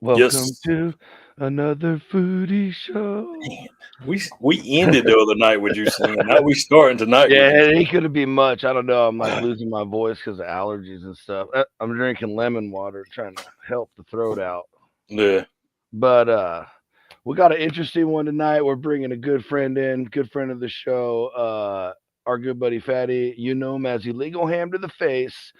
Welcome Yes. to another foodie show. Man, we ended the other night with you singing. Now we starting tonight Yeah, with you. it ain't gonna be much. I don't know. I'm like losing my voice because of allergies and stuff. I'm drinking lemon water, trying to help the throat out. Yeah. But we got an interesting one tonight. We're bringing a good friend in, good friend of the show, our good buddy Fatty. You know him as Illegal Ham to the Face,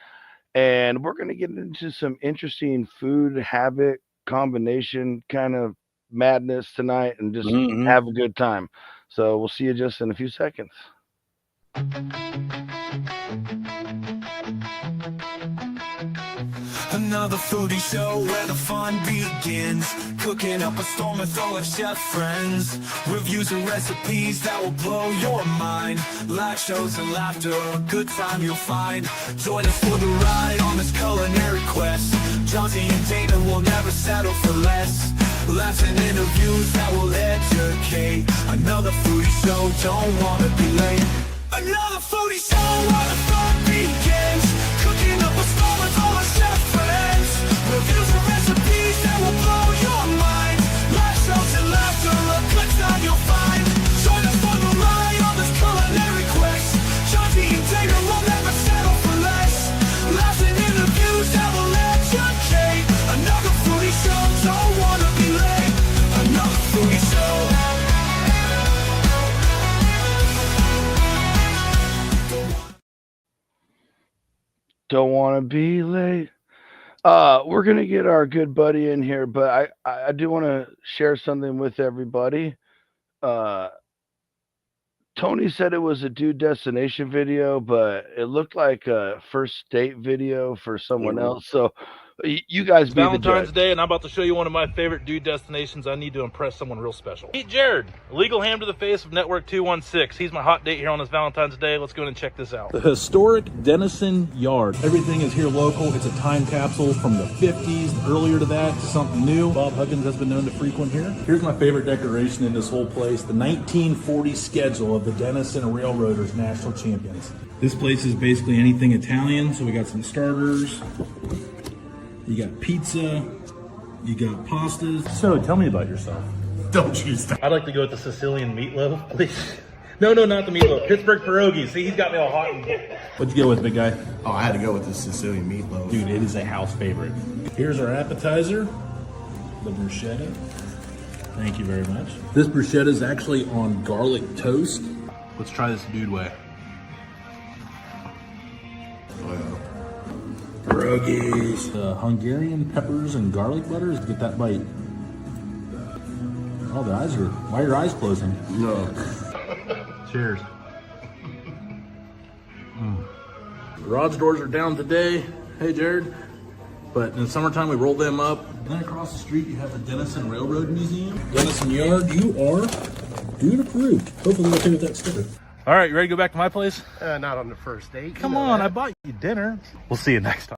and we're gonna get into some interesting food habit combination kind of madness tonight, and just Mm-hmm. have a good time. So we'll see you just in a few seconds. Another foodie show where the fun begins. Cooking up a storm with all our chef friends. Reviews and recipes that will blow your mind. Live shows and laughter, a good time you'll find. Join us for the ride on this culinary quest. Jonesy and Dana will never settle for less. Laughs and interviews that will educate. Another foodie show, don't wanna be late. Another foodie show where the fun begins. Cooking up a storm with all our chef friends. Reviews and recipes that will blow your mind. Live shows and laughter, a good time you'll find. Join us for the ride on this culinary quest. Jonesy and Dana will never settle for less. Laughs and interviews that will educate. Another foodie show, don't wanna be late. Another foodie show. Don't want to be late. We're gonna get our good buddy in here, but I do want to share something with everybody. Uh, Tony said it was a dude destination video, but it looked like a first date video for someone else. So you guys be the Valentine's judge. Day, and I'm about to show you one of my favorite dude destinations. I need to impress someone real special. Meet Jared, Illegal Ham to the Face of Network 216. He's my hot date here on this Valentine's Day. Let's go in and check this out. The historic Denison Yard. Everything is here local. It's a time capsule from the 50s, earlier to that, to something new. Bob Huggins has been known to frequent here. Here's my favorite decoration in this whole place, the 1940 schedule of the Denison Railroaders National Champions. This place is basically anything Italian, so we got some starters. You got pizza, you got pastas. So tell me about yourself. Don't you stop. I'd like to go with the Sicilian meatloaf, please. No, not the meatloaf. Pittsburgh pierogies. See, he's got me all hot. What'd you go with, big guy? Oh, I had to go with the Sicilian meatloaf. Dude, it is a house favorite. Here's our appetizer, the bruschetta. Thank you very much. This bruschetta is actually on garlic toast. Let's try this dude way. Pierogies. Hungarian peppers and garlic butters. Get that bite. Oh, the eyes are. Why are your eyes closing? No. Cheers. Garage doors are down today. Hey, Jared. But in the summertime, we roll them up. Then across the street, you have the Denison Railroad Museum. Denison Yard, you are dude approved. Hopefully, you're okay with that sticker. All right, you ready to go back to my place? Not on the first date. Come on, I bought you dinner. We'll see you next time.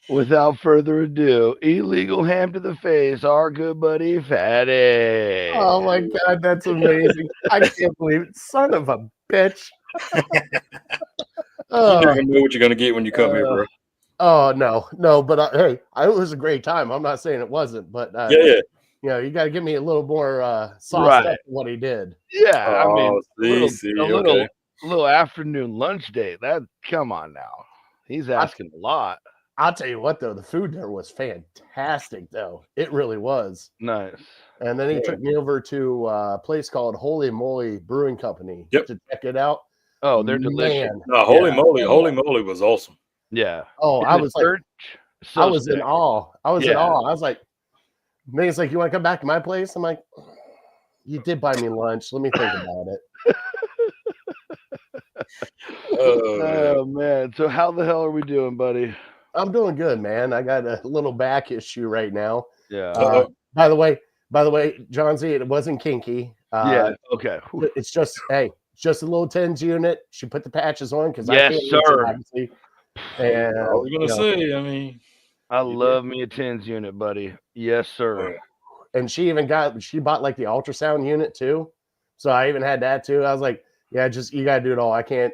Without further ado, Illegal Ham to the Face, our good buddy Fatty. Oh my God, that's amazing. I can't believe it. Son of a bitch. You never know what you're gonna get when you come here, bro. Oh, no, but hey, it was a great time. I'm not saying it wasn't, but Yeah. you know, you got to give me a little more sauce Right. up for what he did. Yeah, I mean, see, a okay. little afternoon lunch date. That come on now, he's asking a lot. I'll tell you what, though, the food there was fantastic, though. It really was. Nice. And then he took me over to a place called Holy Moly Brewing Company Yep. to check it out. Oh, they're delicious. Man. No, holy moly was awesome. Yeah. Oh, In I the was like, church, so I was in sick. awe. I was in Yeah. awe. I was like, Megan's like, you want to come back to my place? I'm like, you did buy me lunch. Let me think about it. Oh man. So how the hell are we doing, buddy? I'm doing good, man. I got a little back issue right now. Yeah. By the way, John Z, it wasn't kinky. Yeah. Okay. It's just, hey, just a little TENS unit. She put the patches on because Yes, I can't use it, sir. obviously. And I was gonna say, I mean, I love me a TENS unit, buddy. Yes, sir. and she bought like the ultrasound unit too. So I even had that too. I was like, yeah, just you gotta do it all. I can't.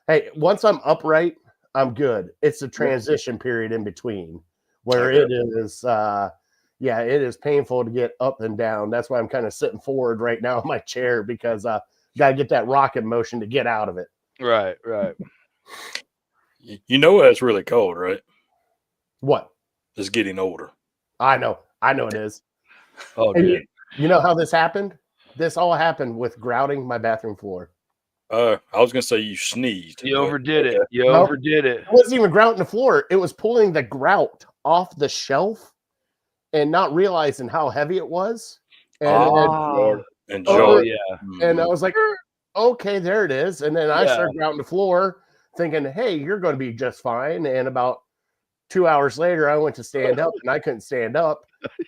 Hey, once I'm upright, I'm good. It's the transition period in between where it is it is painful to get up and down. That's why I'm kind of sitting forward right now in my chair because gotta get that rocket motion to get out of it. Right. You know that's really cold, right? What? It's getting older. I know it is. Oh, And dude. you know how this happened? This all happened with grouting my bathroom floor. I was gonna say you sneezed. You but overdid it. okay. You Nope. overdid it. It wasn't even grouting the floor. It was pulling the grout off the shelf and not realizing how heavy it was. And And Oh, George. yeah. and I was like, okay, there it is. And then I Yeah. started grouting the floor thinking, hey, you're going to be just fine. And about 2 hours later, I went to stand up and I couldn't stand up.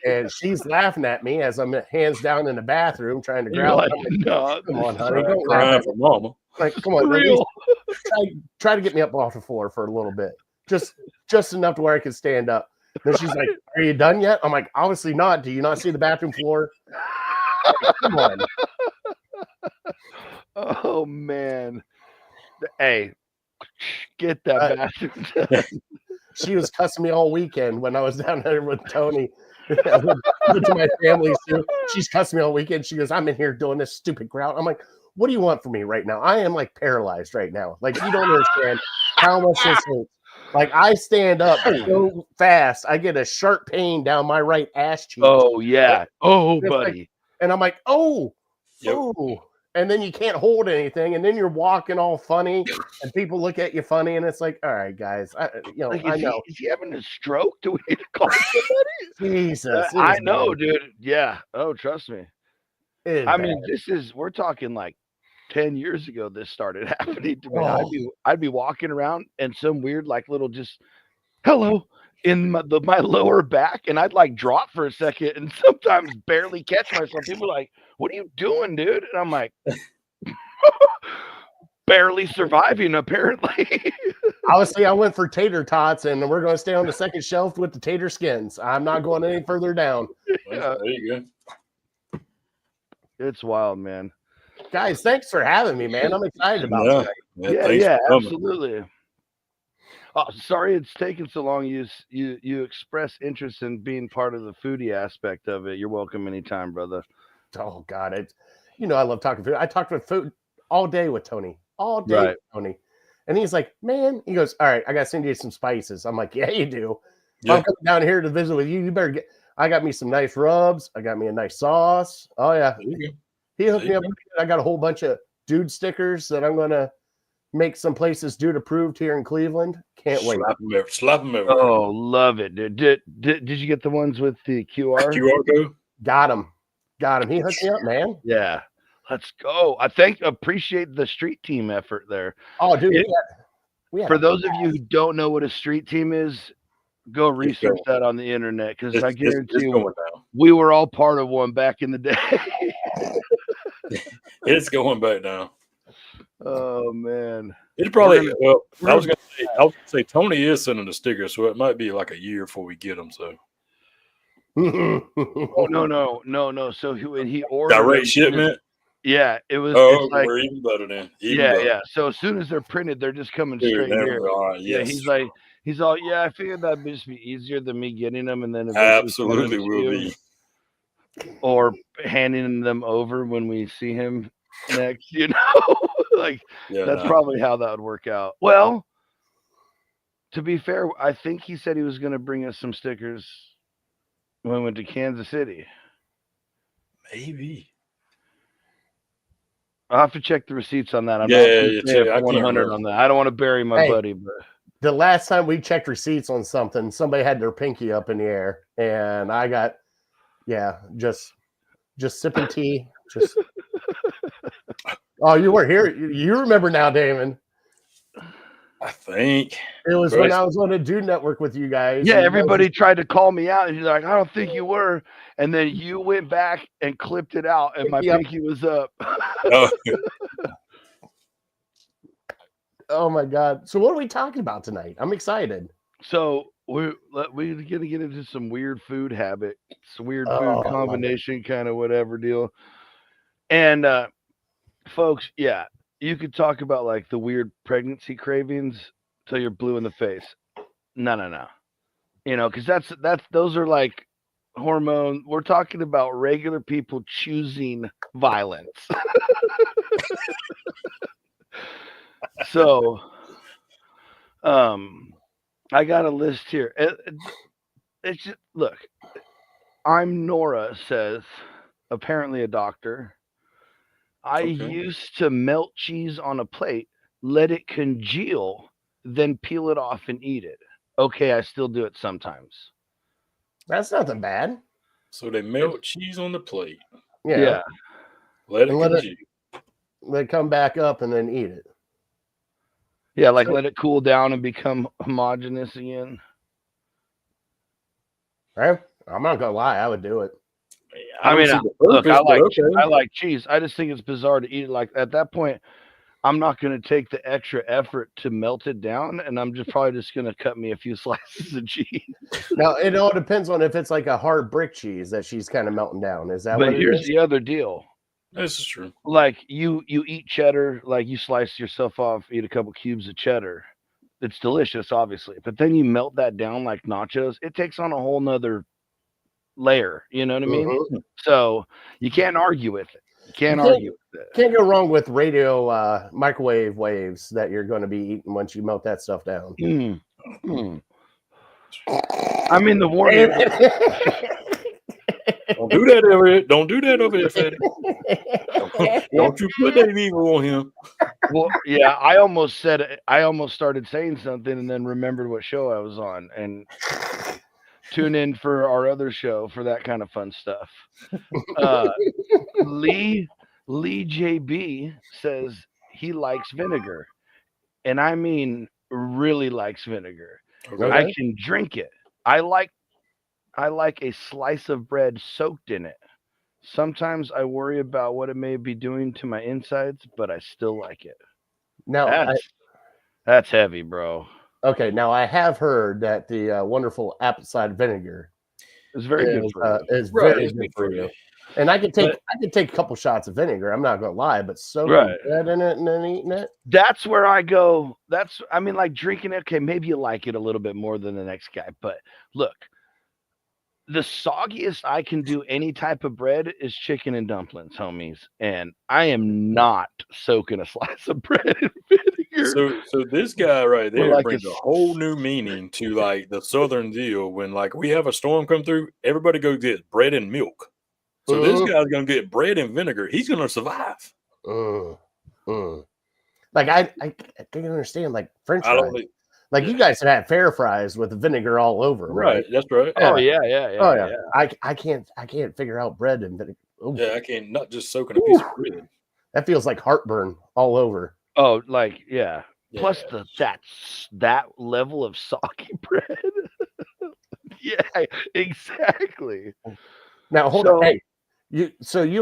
And she's laughing at me as I'm hands down in the bathroom trying to You're grout. like, I'm like, no, come on, this honey, is don't laugh Crying at for me. mama. Like, come on, at real. least try to get me up off the floor for a little bit, just enough to where I could stand up. Then she's like, "Are you done yet?" I'm like, "Obviously not. Do you not see the bathroom floor?" Like, come on. Oh, man. Hey, get that Uh, bathroom done. She was cussing me all weekend when I was down there with Tony. I went to my family's too. She's cussing me all weekend. She goes, "I'm in here doing this stupid grout." I'm like, "What do you want from me right now? I am like paralyzed right now. Like you don't understand how much this hurts. Like I stand up so fast, I get a sharp pain down my right ass cheek." Oh, yeah. Oh, It's like- buddy. and I'm like, "Oh, Yep. oh." And then you can't hold anything, and then you're walking all funny, and people look at you funny, and it's like, all right, guys, I Like, I know. is he having a stroke? Do we need to call somebody? Jesus, it I is know, bad. dude. Yeah. Oh, trust me. It is I bad. mean, we're talking like 10 years ago this started happening to me. Oh. I'd be walking around and some weird like little just hello in my lower back, and I'd like drop for a second and sometimes barely catch myself. People are like, "What are you doing, dude?" And I'm like, barely surviving apparently. Obviously, I went for tater tots, and we're going to stay on the second shelf with the tater skins. I'm not going any further down. Yeah. There you go. It's wild, man. Guys, thanks for having me, man. I'm excited about Yeah. tonight. Yeah, Thanks yeah, for coming. absolutely. Oh, sorry it's taken so long. You express interest in being part of the foodie aspect of it. You're welcome anytime, brother. Oh God, it's I love talking food. I talked with food all day with Tony, all day Right. with Tony, and he's like, "Man," he goes, "All right, I got to send you some spices." I'm like, "Yeah, you do. If I'm Yeah. coming down here to visit with you, you better get. I got me some nice rubs. I got me a nice sauce. Oh yeah, There you go. he hooked There me you up. go. I got a whole bunch of dude stickers that I'm gonna make some places dude approved here in Cleveland. Can't wait. Slap them everywhere. Oh, love it, dude. Did you get the ones with the QR? QR code. Got him. He hooked me up, man. Yeah. Let's go. Appreciate the street team effort there. Oh, dude. It- We had For a those of you who don't know what a street team is, go research that on the internet because I guarantee It's you going down. we were all part of one back in the day. It's going back down. Oh man. It probably. We're I was gonna say Tony is sending the stickers, so it might be like a year before we get them. So Oh no. So when he ordered direct them, shipment. yeah, it was. Oh, It's like we're even better then. Even yeah, better. yeah. So as soon as they're printed, they're just coming Dude, straight never- here. all right, Yeah, yes. he's all, yeah. I figured that'd just be easier than me getting them and then eventually sending Absolutely them to will you, be. or handing them over when we see him next. You know, like Yeah, that's no. probably how that would work out. Well, to be fair, I think he said he was going to bring us some stickers when we went to Kansas City. Maybe. I'll have to check the receipts on that. I'm Yeah, not yeah, gonna say check. I can't 100 remember. on that. I don't want to bury my Hey. buddy, but The last time we checked receipts on something, somebody had their pinky up in the air, and I got, just sipping tea. Just. Oh, you were here. You remember now, Damon? I think. It was Right. when I was on a Dude Network with you guys. yeah, and you everybody guys- tried to call me out, and you're like, I don't think you were. And then you went back and clipped it out, and my Yep. pinky was up. Oh, Oh my God! So what are we talking about tonight? I'm excited. So we're gonna get into some weird food habit, some weird Oh, I food love it. combination kind of whatever deal. And folks, yeah, you could talk about like the weird pregnancy cravings till you're blue in the face. No. Because those are like hormone. We're talking about regular people choosing violence. So, I got a list here. It's just, look. I'm Nora says, apparently a doctor. I Okay. used to melt cheese on a plate, let it congeal, then peel it off and eat it. Okay, I still do it sometimes. That's nothing bad. So they melt cheese on the plate, Yeah. let it And let it- congeal. They come back up and then eat it. Yeah, like So- let it cool down and become homogeneous again. Right? I'm not gonna lie, I would do it. I mean, don't see the look, purpose, but okay. I like cheese. I just think it's bizarre to eat it like at that point. I'm not going to take the extra effort to melt it down, and I'm probably just going to cut me a few slices of cheese. Now it all depends on if it's like a hard brick cheese that she's kind of melting down. Is that But what it here's is? the other deal. This is true. Like you eat cheddar, like you slice yourself off, eat a couple cubes of cheddar. It's delicious, obviously. But then you melt that down like nachos. It takes on a whole nother layer. You know what I mean? Mhm. So you can't argue with it. You can't You can't- argue with it. Can't go wrong with radio microwave waves that you're going to be eating once you melt that stuff down. I mean, the warning. Don't do that over here. Don't do that over here, Fatty. Don't you put that evil on him. Well, yeah, I almost said it. I almost started saying something and then remembered what show I was on. And tune in for our other show for that kind of fun stuff. Lee JB says he likes vinegar, and I mean really likes vinegar. Okay. I can drink it. I like a slice of bread soaked in it. Sometimes I worry about what it may be doing to my insides, but I still like it. Now, That's heavy, bro. okay. Now I have heard that the wonderful apple cider vinegar It's very good for you. is Right, very it's good good for for you. you. And I could take a couple shots of vinegar. I'm not gonna lie, but soaking Right. bread in it and then eating it. That's where I go. I mean, like drinking it. Okay, maybe you like it a little bit more than the next guy, but look, the soggiest I can do any type of bread is chicken and dumplings, homies. And I am not soaking a slice of bread in vinegar. So this guy right there like brings a it's- whole new meaning to like the southern deal. When like we have a storm come through, everybody go get bread and milk. So this guy's gonna get bread and vinegar. He's gonna survive. Like I can't understand like French I fries. don't. Like you guys have had fair fries with vinegar all over, right? Right, that's right. Oh yeah. Oh yeah. I can't figure out bread and vinegar. Ooh, Yeah, I can't not just soaking a piece of bread. that feels like heartburn all over. Oh, like yeah. Yeah. Plus that level of soggy bread. Yeah, exactly. Now hold So- on. Hey, you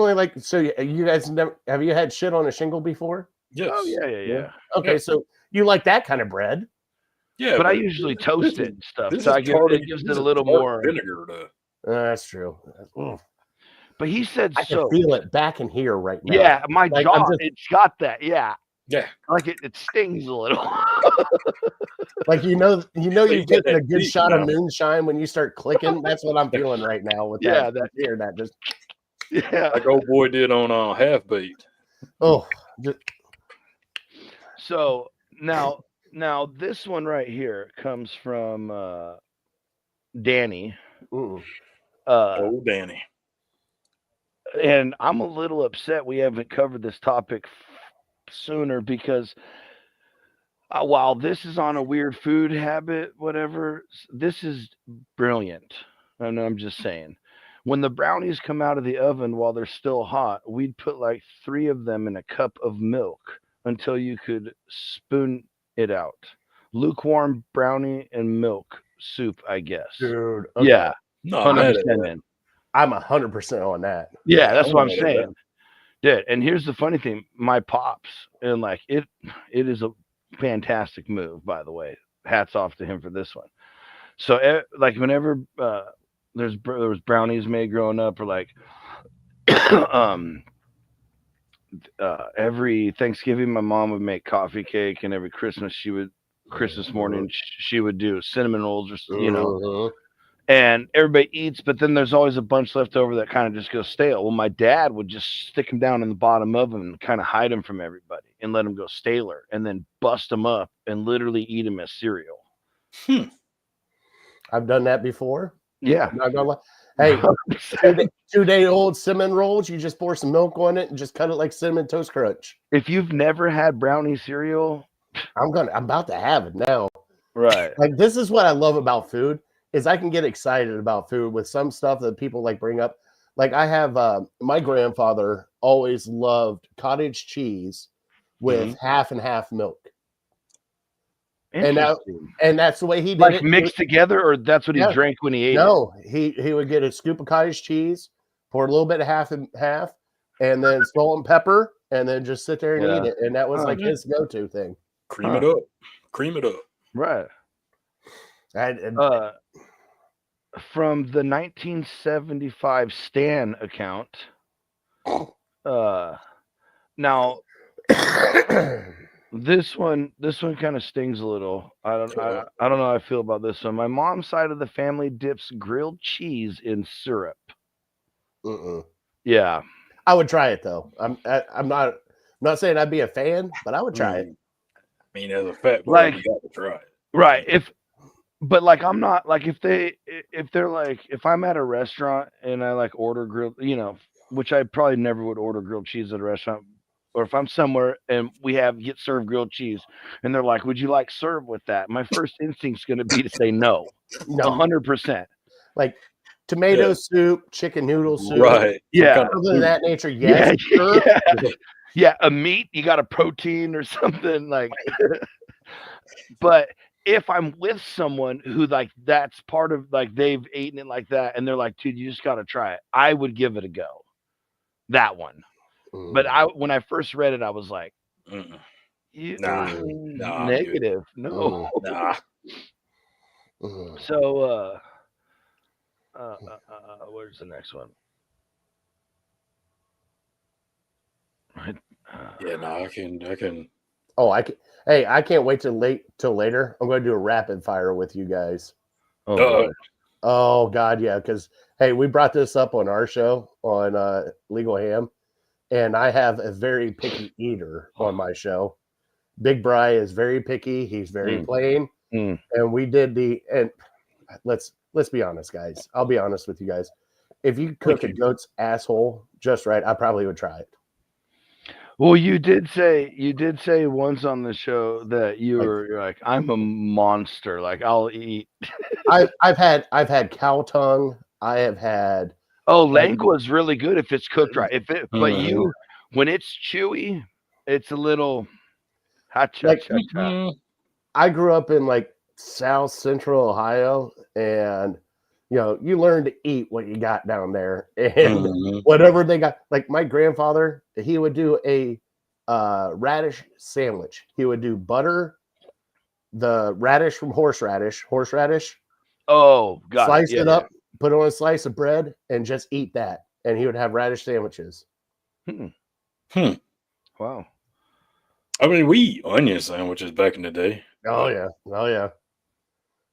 only like you guys never have you had shit on a shingle before? Yes. Oh yeah. Okay, Yeah. so you like that kind of bread. Yeah, But I usually toast it and stuff. This So is tart, it gives this it a is little tart more. vinegar. That's true. Mm. But he said I can so. feel it back in here right now. Yeah, my Like, jaw, I'm just- it's got that. Yeah. Yeah. Like it stings a little. Like you know you you're get taking a that good deep shot now. of moonshine when you start clicking. That's what I'm feeling right now with Yeah, that here. That just Yeah. Like old boy did on Half Baked. just, So now this one right here comes from Danny. mm. Old Danny. And I'm a little upset we haven't covered this topic sooner because while this is on a weird food habit, whatever, this is brilliant. And I'm just saying. When the brownies come out of the oven while they're still hot, we'd put like 3 of them in a cup of milk until you could spoon it out. Lukewarm brownie and milk soup, I guess. dude. Okay. Yeah, No, I'm mad at 100% that. in. I'm 100% on that. Yeah, that's I'm what I'm mad at saying. Yeah, and here's the funny thing: my pops, and like it is a fantastic move, by the way. Hats off to him for this one. So, like whenever there was brownies made growing up, or like every Thanksgiving, my mom would make coffee cake, and every Christmas she would Christmas morning, she would do cinnamon rolls, or Mhm. and everybody eats, but then there's always a bunch left over that kind of just goes stale. Well, my dad would just stick them down in the bottom of them and kind of hide them from everybody and let them go staler, and then bust them up and literally eat them as cereal. I've done that before. Yeah. I'm not gonna lie. Hey, 2-day-old cinnamon rolls, you just pour some milk on it and just cut it like Cinnamon Toast Crunch. If you've never had brownie cereal, I'm about to have it now. right? Like, this is what I love about food, is I can get excited about food with some stuff that people like bring up. Like, I have my grandfather always loved cottage cheese with half and half milk. And that's the way he did like it. mixed together, or that's what he drank when he ate it? No, he would get a scoop of cottage cheese, pour a little bit of half and half, and then salt and pepper, and then just sit there and eat it. And that was like his go-to thing. Cream it up. Cream it up. Right. From the 1975 Stan account. Now this one kind of stings a little. I don't know how I feel about this one. My mom's side of the family dips grilled cheese in syrup. Yeah. I would try it though. I'm not saying I'd be a fan, but I would try it. I mean, as a fat boy, Like, you got to try it. Right. But like, I'm not like, if they're like, if I'm at a restaurant and I like order grilled, which I probably never would order grilled cheese at a restaurant, or if I'm somewhere and we get served grilled cheese and they're like, would you like served with that? My first instinct's going to be to say no, 100%. Like tomato soup, chicken noodle soup. Right. Yeah. Something of that nature. Yes. Yeah. A meat, you got a protein or something like, but if I'm with someone who like, that's part of like, they've eaten it like that. And they're like, dude, you just got to try it. I would give it a go. That one. But when I first read it, I was like, negative. Dude. No. Nah. So, where's the next one? Right. I can. Oh, I can. Hey, I can't wait till later. I'm going to do a rapid fire with you guys. Oh God, yeah. Because hey, we brought this up on our show on Legal Ham. And I have a very picky eater on my show. Big Bry is very picky. He's very plain. And we did and let's be honest, guys. I'll be honest with you guys. If you cook a goat's asshole just right, I probably would try it. Well, you did say once on the show that you're like, I'm a monster. Like, I'll eat. I've had cow tongue. I have had. Oh, lengua is really good if it's cooked right. When it's chewy, it's a little hot. I grew up in like South Central Ohio, and you learn to eat what you got down there, and whatever they got. Like my grandfather, he would do a radish sandwich. He would do butter, the radish from horseradish. Oh, God! Slice it up. Put on a slice of bread and just eat that. And he would have radish sandwiches. Wow. I mean, we eat onion sandwiches back in the day. Oh, yeah.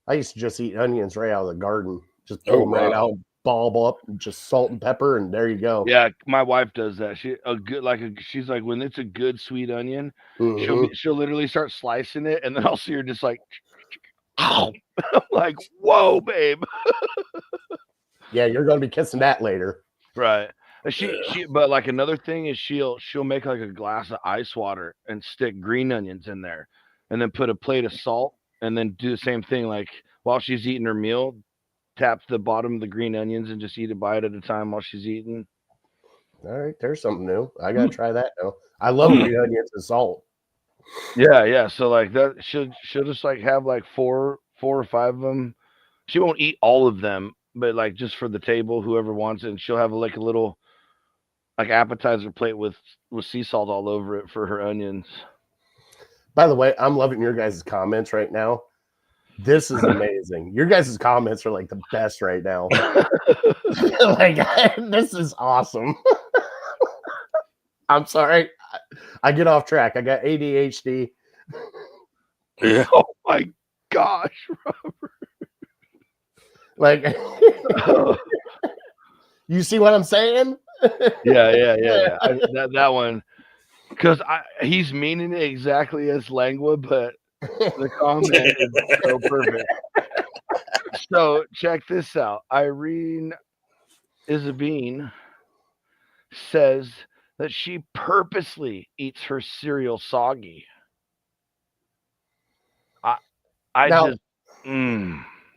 I used to just eat onions right out of the garden. Just pull them right out, bulb up, and just salt and pepper, and there you go. Yeah, my wife does that. She's like, when it's a good sweet onion, she'll literally start slicing it, and then I'll see her just like, I'm like, whoa, babe. Yeah, you're gonna be kissing that later. Right. But like another thing is she'll make like a glass of ice water and stick green onions in there, and then put a plate of salt, and then do the same thing. Like while she's eating her meal, tap the bottom of the green onions and just eat a bite at a time while she's eating. All right, there's something new. I gotta try that now. I love green onions and salt. Yeah. So like that, she'll just like have like four or five of them. She won't eat all of them, but like just for the table, whoever wants it. And she'll have like a little like appetizer plate with sea salt all over it for her onions. By the way, I'm loving your guys' comments right now. This is amazing. Your guys' comments are like the best right now. Like, this is awesome. I'm sorry. I get off track. I got ADHD. Yeah. Oh my gosh. Like, Oh, you see what I'm saying? yeah. That one, because he's meaning it exactly as lengua, but the comment is so perfect. So check this out. Irene Isabine says that she purposely eats her cereal soggy. I Now, just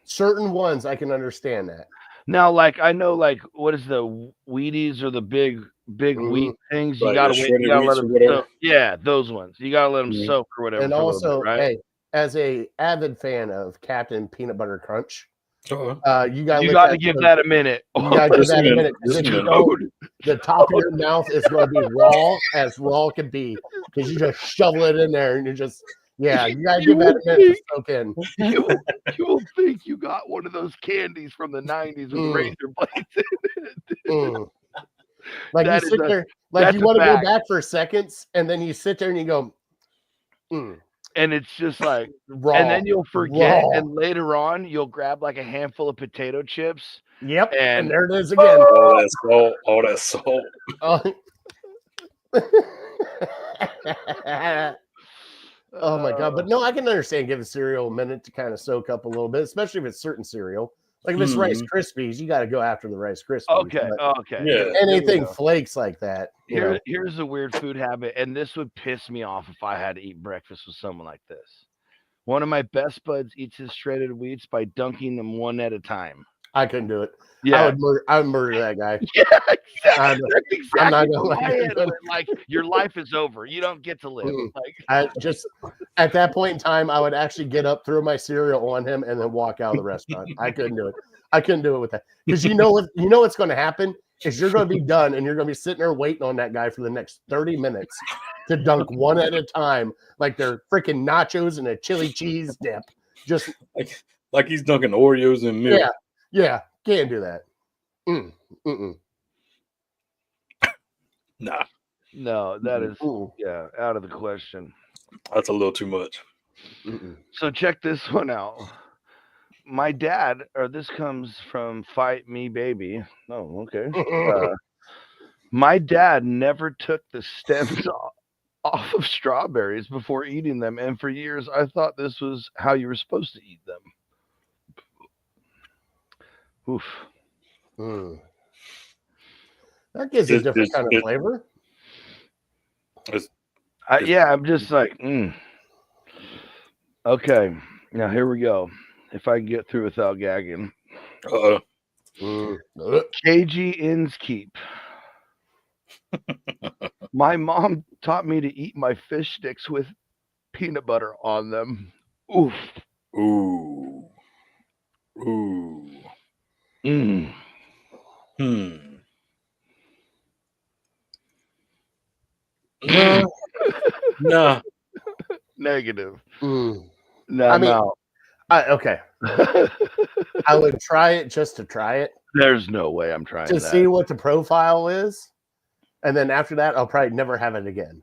certain ones I can understand that. now, like I know, like what is the Wheaties or the big wheat Mhm. things? You Like gotta the wait. You shredded gotta let wheats or them whatever. soak. Yeah, those ones. You gotta let them Mhm. soak or whatever And for a little bit, also, right? hey, as a avid fan of Captain Peanut Butter Crunch, Uh-huh. you gotta You let got to that give soak. that a minute. You gotta give Just a that a minute. minute. Just a If you minute. don't, the top of your mouth is going to be raw as raw can be because you just shovel it in there and you just, yeah, you got to give that a minute to soak in. You will think you got one of those candies from the '90s with Mm. razor blades in it. Mm. Like That you is sit a there, like that's you a want to go fact, back for seconds, and then you sit there and you go, and it's just like, raw, and then you'll forget, raw. and later on you'll grab like a handful of potato chips, Yep, and and there it is again. All that salt. All that salt. Oh my god! But no, I can understand giving cereal a minute to kind of soak up a little bit, especially if it's certain cereal. Like if it's Rice Mhm. Krispies, you got to go after the Rice Krispies. okay, But okay. Yeah. Here we anything go. flakes like that, Here's a weird food habit, and this would piss me off if I had to eat breakfast with someone like this. One of my best buds eats his shredded wheats by dunking them one at a time. I couldn't do it. Yeah, I would murder that guy. yeah, I'm, that's I'm not exactly gonna what my let head him. went. Like your life is over. You don't get to live. Mm. Like I just at that point in time, I would actually get up, throw my cereal on him, and then walk out of the restaurant. I couldn't do it. I couldn't do it with that because you know what's going to happen is you're going to be done and you're going to be sitting there waiting on that guy for the next 30 minutes to dunk one at a time like they're freaking nachos and a chili cheese dip. Just Like he's dunking Oreos in milk. yeah, can't do that. Mm-mm. Nah, no, that is Mm-mm. out of the question. that's a little too much. Mm-mm. So check this one out. My dad, or this comes from Fight Me Baby. Oh, okay. My dad never took the stems off of strawberries before eating them, and for years I thought this was how you were supposed to eat them. Oof. Mm. That gives a different kind of flavor. I'm just like, okay. Now here we go. If I can get through without gagging. KG Inskeep. My mom taught me to eat my fish sticks with peanut butter on them. Oof. Ooh. Mm. Nah. Negative. Mm. No, I mean, no. okay. I would try it just to try it. There's no way I'm trying to that. see what the profile is, and then after that, I'll probably never have it again.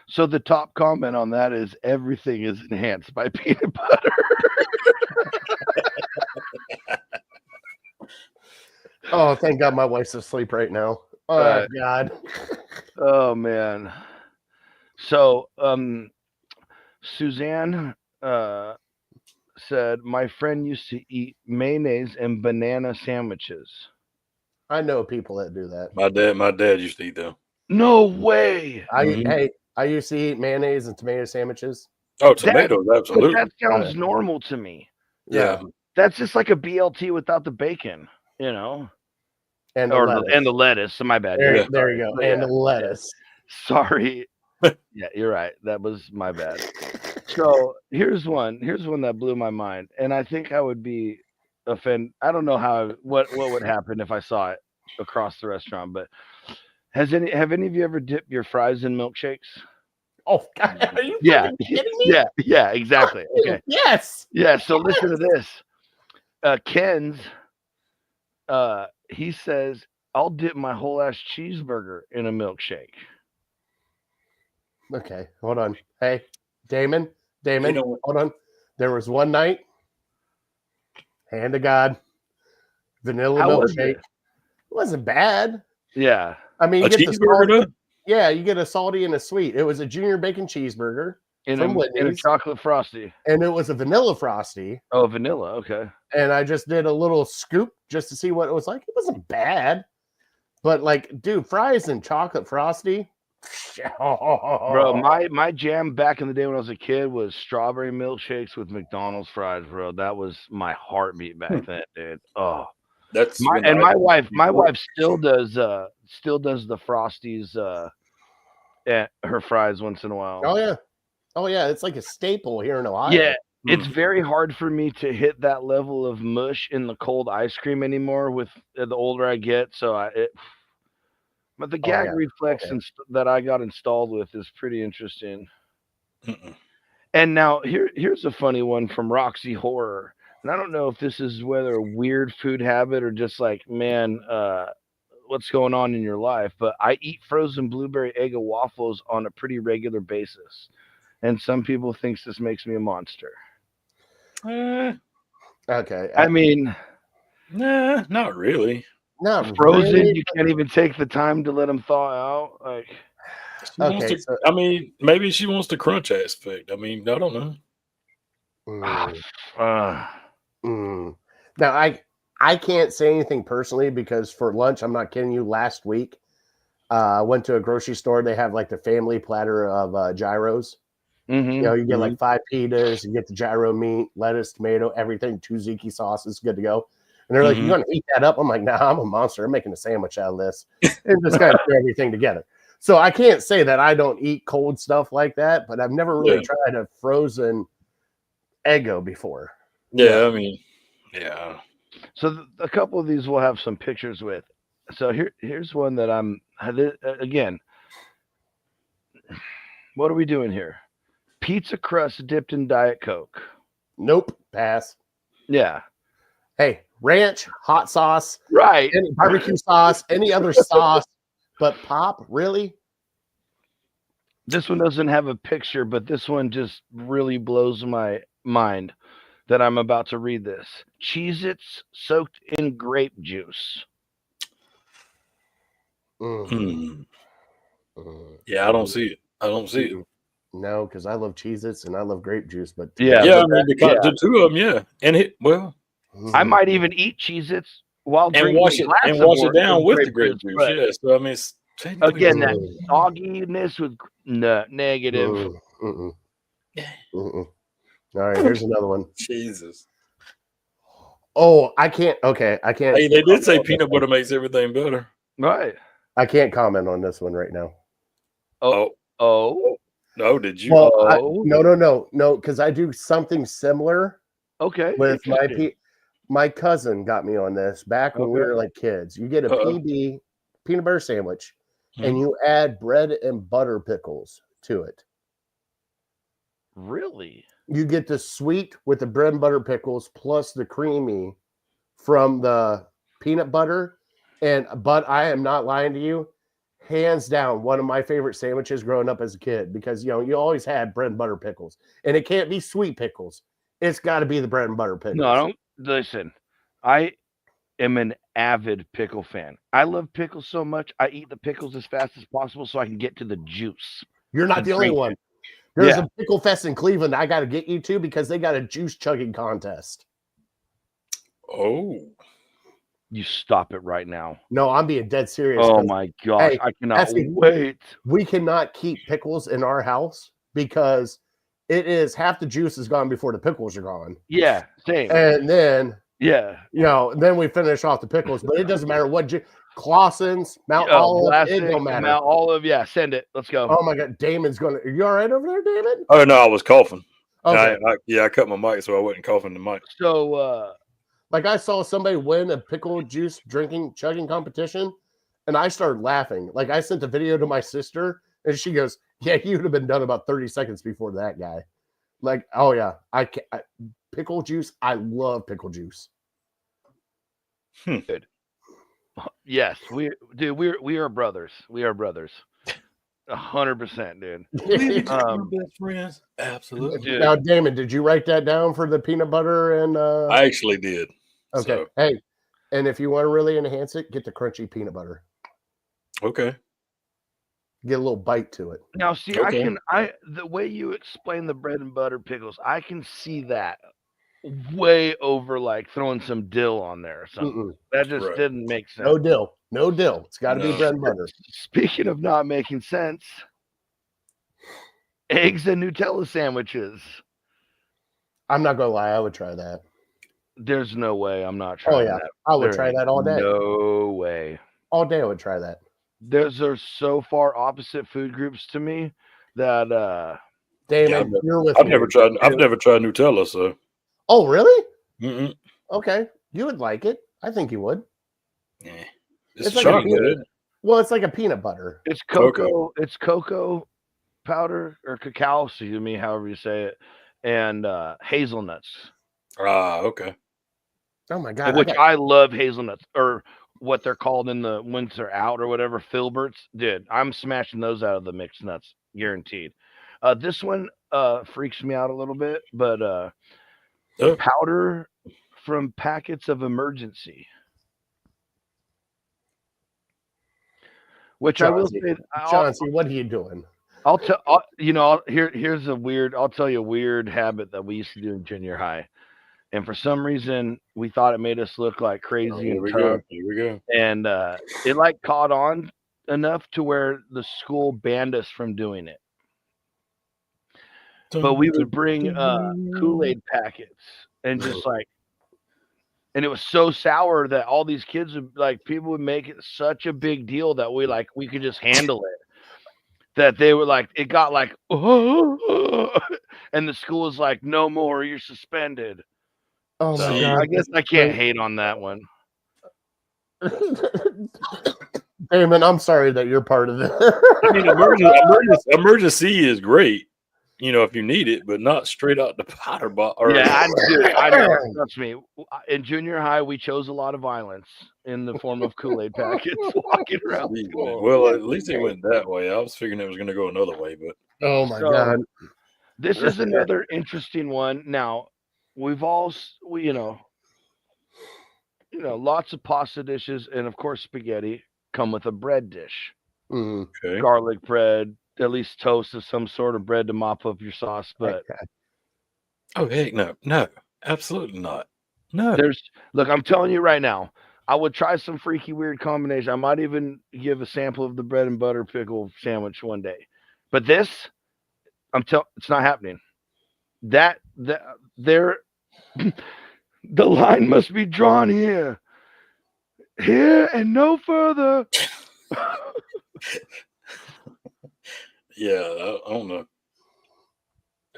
So the top comment on that is everything is enhanced by peanut butter. Oh, thank God my wife's asleep right now. Oh God. Oh man. So Suzanne said my friend used to eat mayonnaise and banana sandwiches. I know people that do that. My dad used to eat them. No way. I used to eat mayonnaise and tomato sandwiches. Oh, tomatoes, absolutely. That sounds normal to me. Yeah. That's just like a BLT without the bacon, you know. And the lettuce. So my bad. There you go. And the lettuce. Sorry. Yeah, you're right. That was my bad. So here's one that blew my mind, and I think I would be offended. I don't know what would happen if I saw it across the restaurant, but have any of you ever dipped your fries in milkshakes? Oh God, are you kidding me? Yeah, exactly. Okay. Yes. Yeah, so listen to this. Ken's he says, I'll dip my whole ass cheeseburger in a milkshake. Okay, hold on. Hey, Damon, Damon, hold on. There was one night, hand to God, vanilla How was milkshake. it? It wasn't bad. Yeah. I mean, A you get the salty, cheeseburger? yeah, you get a salty and a sweet. It was a junior bacon cheeseburger In from a Whitney's, chocolate frosty. and it was a vanilla frosty. Oh, vanilla. Okay. And I just did a little scoop just to see what it was like. It wasn't bad, but like, dude, fries and chocolate frosty. Bro, my jam back in the day when I was a kid was strawberry milkshakes with McDonald's fries, bro. That was my heartbeat back then, dude. Oh, That's my wife still does the frosties at her fries once in a while. Oh yeah, it's like a staple here in Ohio. Yeah, it's very hard for me to hit that level of mush in the cold ice cream anymore. With the older I get, but the gag reflex that I got installed with is pretty interesting. And now here's a funny one from Roxy Horror. And I don't know if this is whether a weird food habit or just like, man, what's going on in your life, but I eat frozen blueberry Eggo waffles on a pretty regular basis. And some people think this makes me a monster. Okay. I mean, nah, not really. Not frozen, really. you can't even take the time to let them thaw out. Like, Okay, I mean, maybe she wants the crunch aspect. I mean, I don't know. Now I can't say anything personally because for lunch, I'm not kidding you. Last week, I went to a grocery store. They have like the family platter of gyros. You know, you get like 5 pitas, you get the gyro meat, lettuce, tomato, everything, 2 tzatziki sauces, good to go. And they're like, "You gonna eat that up?" I'm like, "Nah, I'm a monster. I'm making a sandwich out of this," and just kind of throw everything together. So I can't say that I don't eat cold stuff like that, but I've never really tried a frozen Eggo before. Yeah, I mean, yeah. So a couple of these we'll have some pictures with. So here's one that I'm again. What are we doing here? Pizza crust dipped in Diet Coke. Nope, pass. Yeah. Hey, ranch, hot sauce, right? Any barbecue sauce, any other sauce, but pop, really? This one doesn't have a picture, but this one just really blows my mind that I'm about to read this. Cheez-Its soaked in grape juice. Yeah, I don't see it. I don't see it. No, because I love Cheez-Its and I love grape juice, but I mean, because the two of them, yeah. And I might even eat Cheez-Its while drinking wash it down with the grape juice. Yeah, so I mean, again, that sogginess with negative. All right, here's another one. Jesus. Oh, I can't. Okay, I can't. Hey, they did say peanut butter makes everything better. Right. I can't comment on this one right now. No, did you? Well, no, because I do something similar. Okay. With my cousin got me on this back when we were like kids. You get a PB peanut butter sandwich, and you add bread and butter pickles to it. Really? You get the sweet with the bread and butter pickles plus the creamy from the peanut butter. But I am not lying to you. Hands down, one of my favorite sandwiches growing up as a kid because, you know, you always had bread and butter pickles. And it can't be sweet pickles. It's got to be the bread and butter pickles. No, I don't. Listen, I am an avid pickle fan. I love pickles so much, I eat the pickles as fast as possible so I can get to the juice. You're not the only one. There's a pickle fest in Cleveland I got to get you to because they got a juice chugging contest. Oh. You stop it right now. No, I'm being dead serious. Oh my gosh, I cannot wait. We cannot keep pickles in our house because it is half the juice is gone before the pickles are gone. Yeah, same. And then, you know, then we finish off the pickles, but it doesn't matter what Clausen's, Mount Olive, it don't matter. Mount Olive, send it. Let's go. Oh my God, Damon's going to. Are you all right over there, Damon? Oh no, I was coughing. Okay. I cut my mic so I wasn't coughing the mic. So, like I saw somebody win a pickle juice chugging competition, and I started laughing. Like I sent a video to my sister, and she goes, "Yeah, you'd have been done about 30 seconds before that guy." Like, oh yeah, pickle juice. I love pickle juice. Good. Yes, we are brothers. We are brothers. 100%, dude. We become best friends. Absolutely. Dude. Now, Damon, did you write that down for the peanut butter and? I actually did. Okay. So, Hey, and if you want to really enhance it, get the crunchy peanut butter. okay. Get a little bite to it. Now, see, Okay. the way you explain the bread and butter pickles, I can see that way over like throwing some dill on there or something. Mm-mm. That just Right. didn't make sense. No dill. No dill. It's got to be No. bread and butter. Speaking of not making sense, eggs and Nutella sandwiches. I'm not gonna lie. I would try that. There's no way I'm not trying Oh yeah, that. I would There try ain't that all day. No way. All day I would try that. Those are so far opposite food groups to me that Damon, Yeah, you're with I've me. never tried Nutella, so Oh really? mm-mm. Okay, you would like it. I think you would. Yeah. It's It's like a chocolate. peanut- Isn't it? Well, it's like a peanut butter. it's cocoa. It's cocoa powder or cacao, excuse me, however you say it, and hazelnuts. Ah, okay. Oh my god! Which I love hazelnuts, or what they're called in the once they're out or whatever, filberts. Dude, I'm smashing those out of the mixed nuts, guaranteed. This one freaks me out a little bit, but Oh. powder from packets of emergency, which I will Chauncey, say, Chauncey, what are you doing? I'll tell here's a weird. I'll tell you a weird habit that we used to do in junior high, and for some reason we thought it made us look like crazy Oh, here and we tough. go. Here we go. And it like caught on enough to where the school banned us from doing it. But we would bring Kool-Aid packets and just like, and it was so sour that all these kids would like, people would make it such a big deal that we could just handle it. That they were like, it got like, oh, and the school was like, no more, you're suspended. Oh my So god! I guess I can't hate on that one. Damon, I'm sorry that you're part of this. I mean, emergency is great, if you need it, but not straight out the powder bottle. Yeah, I know. Trust me. In junior high, we chose a lot of violence in the form of Kool-Aid packets walking around school. Well, at least it went that way. I was figuring it was going to go another way, but Oh my So, god! This is another interesting one. Now, we've all, lots of pasta dishes and of course spaghetti come with a bread dish. Mm. okay. Garlic bread, at least toast of some sort of bread to mop up your sauce. But Oh heck no, absolutely not. No. look, I'm telling you right now, I would try some freaky weird combination. I might even give a sample of the bread and butter pickle sandwich one day. But this, it's not happening. That there the line must be drawn here. Here and no further. Yeah, I don't know.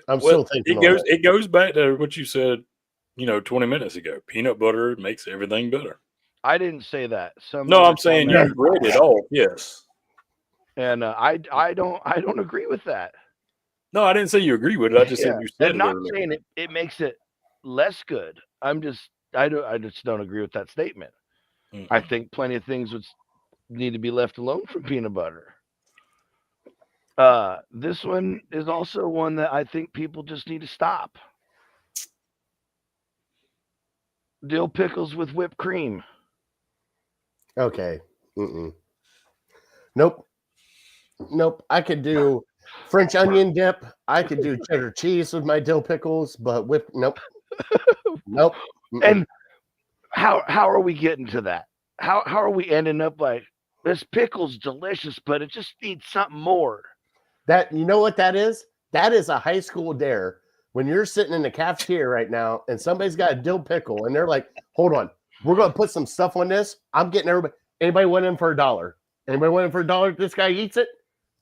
I'm still thinking. It goes back to what you said, 20 minutes ago. Peanut butter makes everything better. I didn't say that. No, I'm saying you read it all. Yes. And I don't agree with that. No, I didn't say you agree with it. I just said you said I'm it not earlier. saying it makes it less good. I just don't agree with that statement. Mm-mm. I think plenty of things would need to be left alone from peanut butter. This one is also one that I think people just need to stop. Dill pickles with whipped cream. Okay. Mm-mm. Nope. I could do French onion dip. I could do cheddar cheese with my dill pickles, but nope. Nope. Mm-mm. And how are we getting to that? How are we ending up like this pickle's delicious, but it just needs something more? That, you know what that is? That is a high school dare. When you're sitting in the cafeteria right now and somebody's got a dill pickle and they're like, hold on, we're going to put some stuff on this. I'm getting everybody. Anybody went in for $1? Anybody went in for $1? This guy eats it?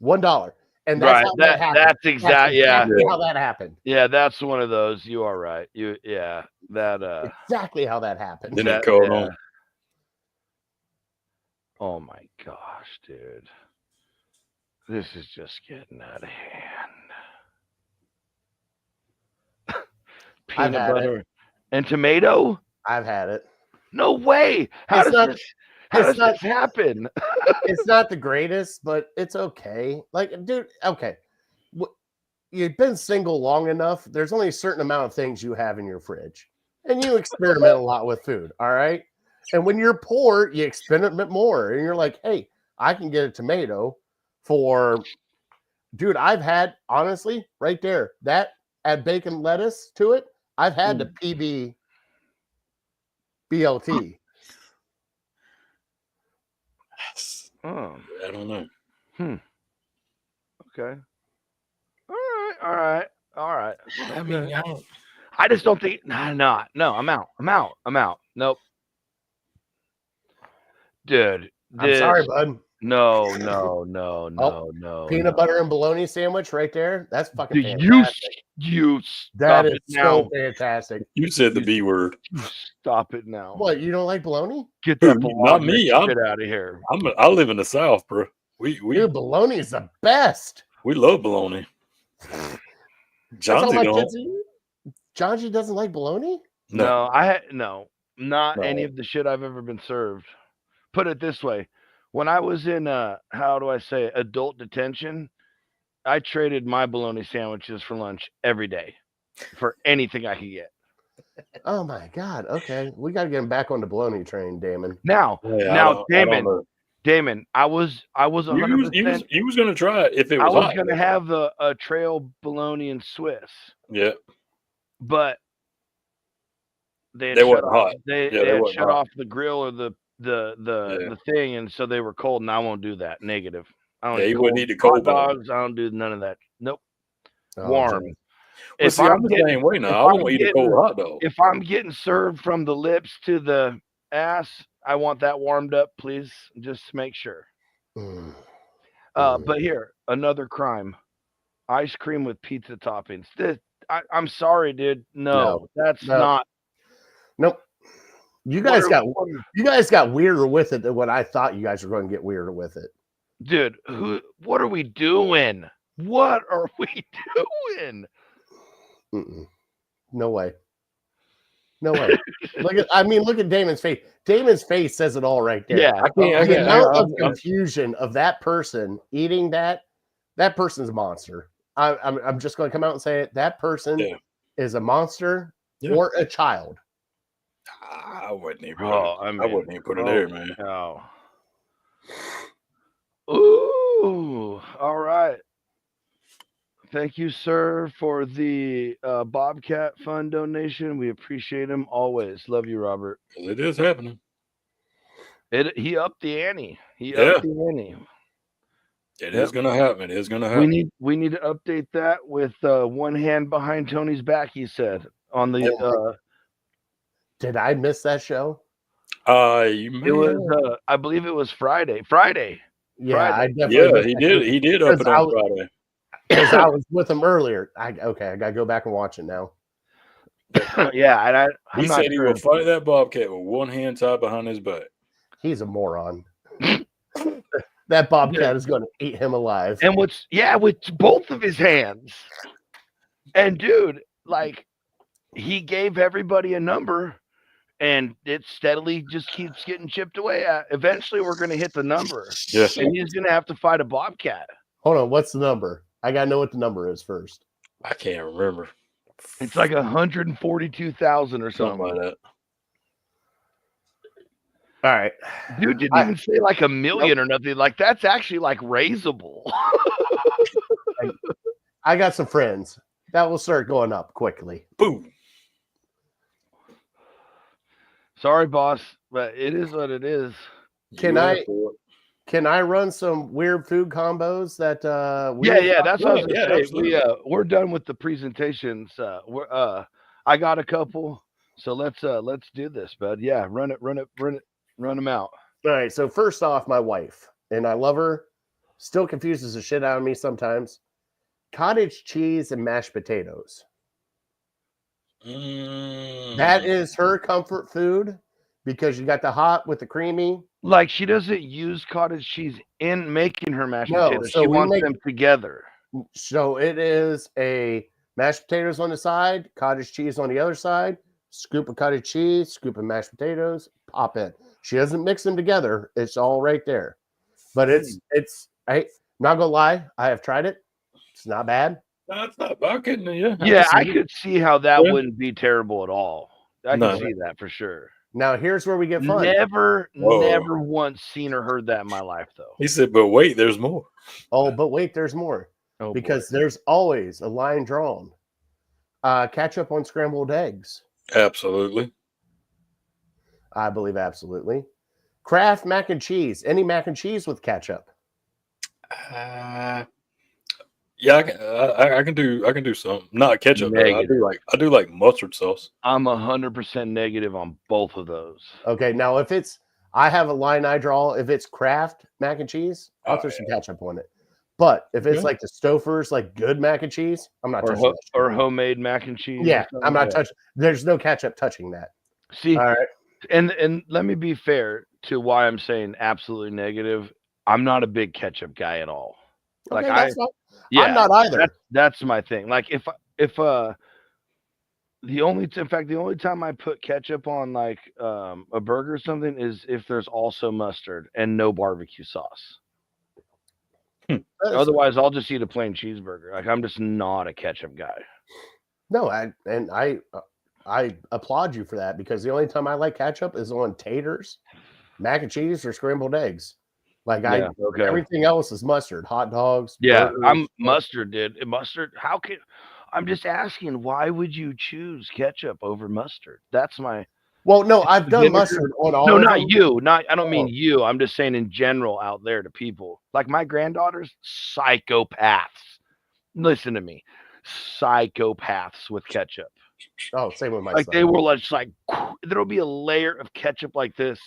$1. And that's Right. how that happened. That's exactly how that happened. Yeah, that's one of those. You are right. Exactly how that happened. Then it caught on. Oh my gosh, dude. This is just getting out of hand. Peanut butter and tomato? I've had it. No way. How How It's does not this happen? it's not the greatest, but it's okay. Like, dude, okay. You've been single long enough. There's only a certain amount of things you have in your fridge, and you experiment a lot with food. All right. And when you're poor, you experiment more, and you're like, hey, I can get a tomato for, dude. I've had, honestly, right there, that add bacon lettuce to it. I've had the PB BLT. Oh, I don't know. okay. All right. I mean, I don't. I just don't think. No, I'm out. Nope, dude. I'm sorry, bud. No. Peanut butter and bologna sandwich right there. That's fucking Do fantastic. you That stop is it now? so fantastic. You said the B word. Stop it now. What, you don't like bologna? Get Who, that not bologna me. shit out of here. I live in the South, bro. We Dude, bologna is the best. we love bologna. That's all Johnsy my don't. kids eat. Johnsy doesn't like bologna? No. Not No. any of the shit I've ever been served. Put it this way. When I was in how do I say it, adult detention, I traded my bologna sandwiches for lunch every day for anything I could get. Oh my god. Okay. We gotta get him back on the bologna train, Damon. Now, Yeah, now, I don't know. Damon, I was 100%. You was gonna try it if it I was was hot. gonna have a trail bologna and Swiss, Yeah. but they had They shut wasn't off. hot. They Yeah, they had wasn't shut hot. off the grill or the thing, and so they were cold. And I won't do that. Negative. I don't Yeah, eat you wouldn't eat the hot cold bologna. dogs. I don't do none of that. Nope. Oh, Warm. geez. Well, see, I'm the same way now. I won't eat a cold hot dog. If I'm getting served from the lips to the ass, I want that warmed up, please. Just to make sure. Mm. But here, another crime: ice cream with pizza toppings. I'm sorry, dude. No, that's No. not. Nope. You guys got weirder with it than what I thought you guys were going to get weirder with it. Dude, what are we doing? What are we doing? Mm-mm. No way. No way. Look at Damon's face. Damon's face says it all right there. Yeah. The amount of confusion of that person eating that person's a monster. I'm just going to come out and say it. That person is a monster or a child. I wouldn't even. I wouldn't even put it there, man. No. Ooh. All right. Thank you, sir, for the Bobcat Fund donation. We appreciate him always. Love you, Robert. It is happening. He upped the ante. Yeah. Upped the ante. It is going to happen. It is going to happen. We need to update that with one hand behind Tony's back. He said on the. Did I miss that show? You may. It was. I believe it was Friday. Yeah, Friday. I definitely. He did. He did up it on Friday. Because I was with him earlier. I gotta go back and watch it now. Yeah, and he said he will fight that bobcat with one hand tied behind his back. He's a moron. That bobcat is going to eat him alive. And with both of his hands. And dude, like, he gave everybody a number, and it steadily just keeps getting chipped away at. Eventually, we're going to hit the number. Yeah. And he's going to have to fight a bobcat. Hold on, what's the number? I gotta know what the number is first. I can't remember. It's like 142,000 or something like that. All right, dude didn't even say like a million or nothing. Like that's actually like raisable. I got some friends that will start going up quickly. Boom. Sorry, boss, but it is what it is. Can I run some weird food combos that that's what I was gonna say. We're done with the presentations. I got a couple, so let's do this, bud. Yeah, run them out. All right, so first off, my wife, and I love her, still confuses the shit out of me sometimes. Cottage cheese and mashed potatoes. That is her comfort food because you got the hot with the creamy. Like she doesn't use cottage cheese in making her mashed potatoes. So she wants them together. So it is a mashed potatoes on the side, cottage cheese on the other side, scoop of cottage cheese, scoop of mashed potatoes, pop in. She doesn't mix them together. It's all right there. But I'm not gonna lie, I have tried it. It's not bad. That's not bucket. Yeah. Yeah, I see it. could see how that Yeah. wouldn't be terrible at all. I No. can see that for sure. Now here's where we get fun. Never Whoa. once seen or heard that in my life, though. He said, but wait, there's more. Oh, but wait, there's more. Oh, Because boy. there's always a line drawn. Ketchup on scrambled eggs. Absolutely. I believe absolutely. Kraft mac and cheese. Any mac and cheese with ketchup? Yeah, I can do some. Not ketchup. Though. I do like mustard sauce. I'm 100% negative on both of those. Okay, now if it's, I have a line I draw. If it's Kraft mac and cheese, I'll throw some ketchup on it. But if it's like the Stouffer's, like good mac and cheese, I'm not touching that. Or homemade mac and cheese. Yeah, I'm not touching. There's no ketchup touching that. See, all right. And let me be fair to why I'm saying absolutely negative. I'm not a big ketchup guy at all. Okay, Like I'm not either. That's my thing. Like if the only time I put ketchup on like a burger or something is if there's also mustard and no barbecue sauce. Otherwise, I'll just eat a plain cheeseburger. Like I'm just not a ketchup guy. No, I applaud you for that because the only time I like ketchup is on taters, mac and cheese, or scrambled eggs. Like everything else is mustard, hot dogs. Yeah, burgers, I'm mustard, dude. Mustard. How can I'm just asking? Why would you choose ketchup over mustard? That's my. Well, no, I've done mustard on all. No, of not them. you. I don't mean you. I'm just saying in general out there to people. Like my granddaughters, psychopaths. Listen to me, psychopaths with ketchup. Oh, same with my like son. they were just like there'll be a layer of ketchup like this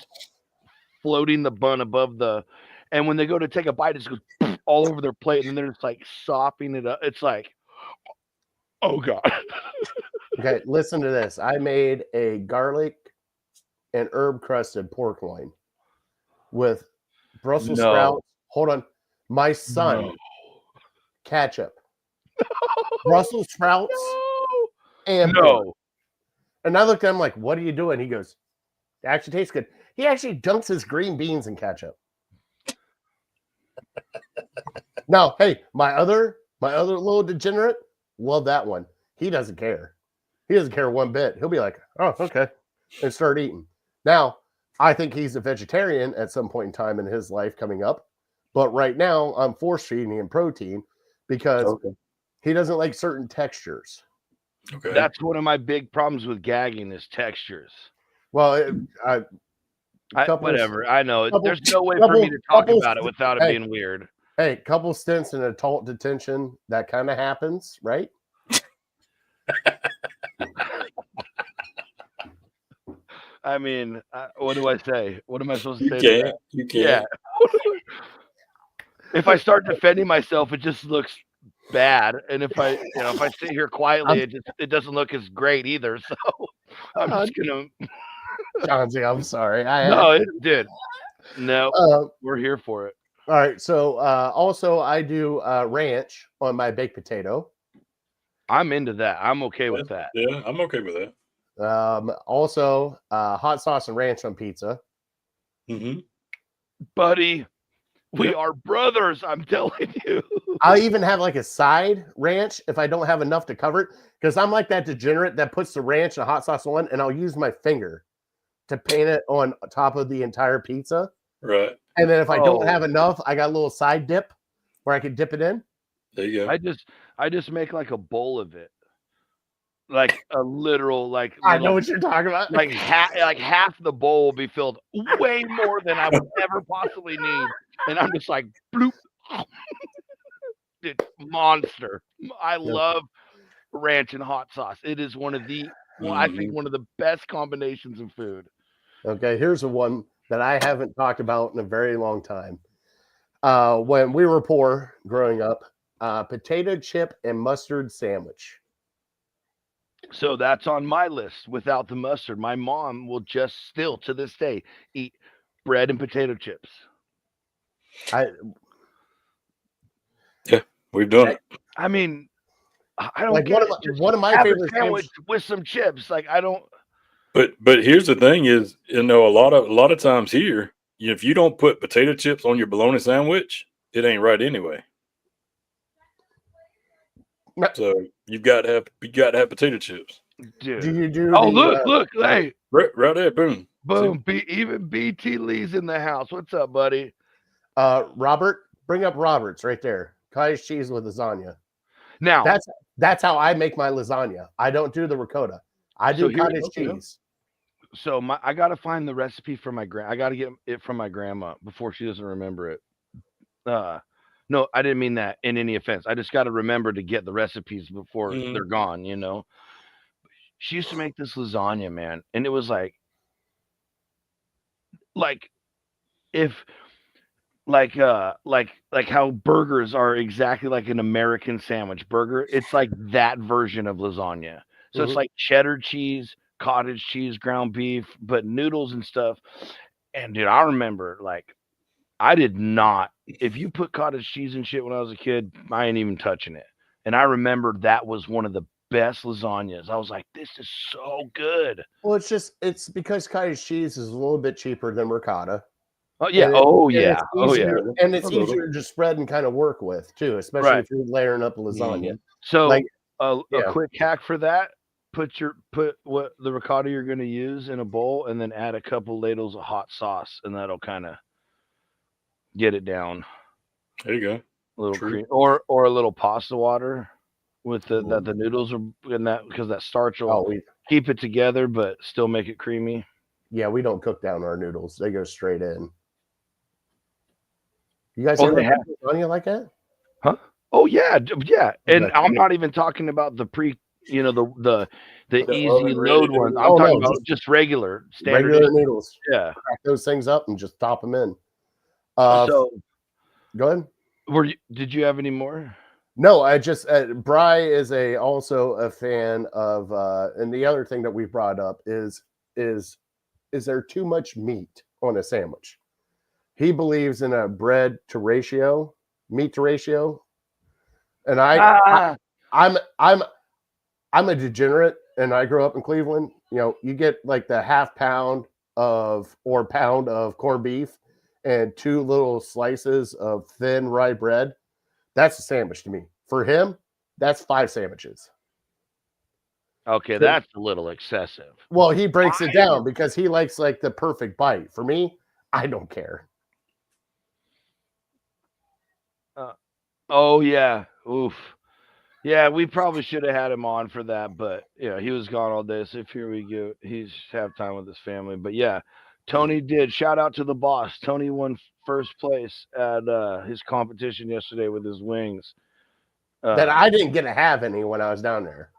floating the bun above the, and when they go to take a bite, it just goes all over their plate, and then they're just like sopping it up. It's like, oh god. Okay, listen to this. I made a garlic and herb crusted pork loin with Brussels sprouts. Hold on, my son. Ketchup, Brussels sprouts, and pork. And I looked at him like, "What are you doing?" He goes, "It actually tastes good." He actually dunks his green beans in ketchup. Now, hey, my other little degenerate, love that one. He doesn't care. He doesn't care one bit. He'll be like, "Oh, okay," and start eating. Now, I think he's a vegetarian at some point in time in his life coming up. But right now, I'm force feeding him protein because he doesn't like certain textures. Okay. That's one of my big problems with gagging is textures. Well, whatever. I know. There's no way for me to talk about it without it being weird. Hey, couple stints in adult detention, that kind of happens, right? I mean, what do I say? What am I supposed to say? You can't. Yeah. If I start defending myself, it just looks bad, and if I sit here quietly, it doesn't look as great either. So I'm just gonna. Johnsy, I'm sorry. No, it did. No, we're here for it. All right. So also, I do ranch on my baked potato. I'm into that. I'm okay with that. Yeah, I'm okay with that. Also, hot sauce and ranch on pizza. Mm-hmm. Buddy, we are brothers. I'm telling you. I'll even have like a side ranch if I don't have enough to cover it, because I'm like that degenerate that puts the ranch and hot sauce on, and I'll use my finger to paint it on top of the entire pizza. Right. And then if I don't have enough, I got a little side dip where I can dip it in. There you go. I just make like a bowl of it. Like a literal, like I know what you're talking about. Like half the bowl will be filled way more than I would ever possibly need, and I'm just like bloop, dude, monster. I love ranch and hot sauce. It is one of the, I think one of the best combinations of food. Okay, here's a one that I haven't talked about in a very long time. When we were poor growing up, potato chip and mustard sandwich. So that's on my list without the mustard. My mom will just still to this day eat bread and potato chips. Yeah, we've done it. I mean, I don't like get one of my favorite sandwich with some chips. Like I don't. But here's the thing: is a lot of times here, if you don't put potato chips on your bologna sandwich, it ain't right anyway. No. So you got to have potato chips. Dude. Do you do? Oh, the, look, hey, Right there, boom. boom. Even BT Lee's in the house. What's up, buddy? Robert, bring up Robert's right there. Cottage cheese with lasagna. Now, That's how I make my lasagna. I don't do the ricotta. I do cottage cheese. So I gotta find the recipe for my I gotta get it from my grandma before she doesn't remember it. No, I didn't mean that in any offense. I just gotta remember to get the recipes before they're gone. You know, she used to make this lasagna, man, and it was like if like how burgers are exactly like an American sandwich burger. It's like that version of lasagna. So it's like cheddar cheese, cottage cheese, ground beef, but noodles and stuff. And dude, I remember I did not. If you put cottage cheese and shit when I was a kid, I ain't even touching it. And I remember that was one of the best lasagnas. I was like, this is so good. Well, it's because cottage cheese is a little bit cheaper than ricotta. Oh yeah. And it's easier to spread and kind of work with too, especially if you're layering up a lasagna. So a quick hack for that: put what the ricotta you're going to use in a bowl, and then add a couple ladles of hot sauce, and that'll kind of get it down. There you go. A little cream, or a little pasta water with the noodles are in that, because that starch will keep it together, but still make it creamy. Yeah, we don't cook down our noodles; they go straight in. You guys ever have lasagna like that? Huh? Oh yeah. And I'm not even talking about the the easy load ones. I'm talking about just regular standard noodles. Yeah, crack those things up and just top them in. So go ahead. Did you have any more? No, I just Bry is also a fan of, and the other thing that we brought up is there too much meat on a sandwich? He believes in a meat to ratio, and I'm a degenerate, and I grew up in Cleveland. You know, you get like the half pound of corned beef and 2 little slices of thin rye bread. That's a sandwich to me. For him, that's 5 sandwiches. Okay, that's a little excessive. Well, he breaks it down because he likes like the perfect bite. For me, I don't care. Oh yeah, oof, yeah. We probably should have had him on for that, but he was gone all day. So here we go. He's have time with his family. But yeah, Tony did. Shout out to the boss. Tony won first place at his competition yesterday with his wings. That I didn't get to have any when I was down there.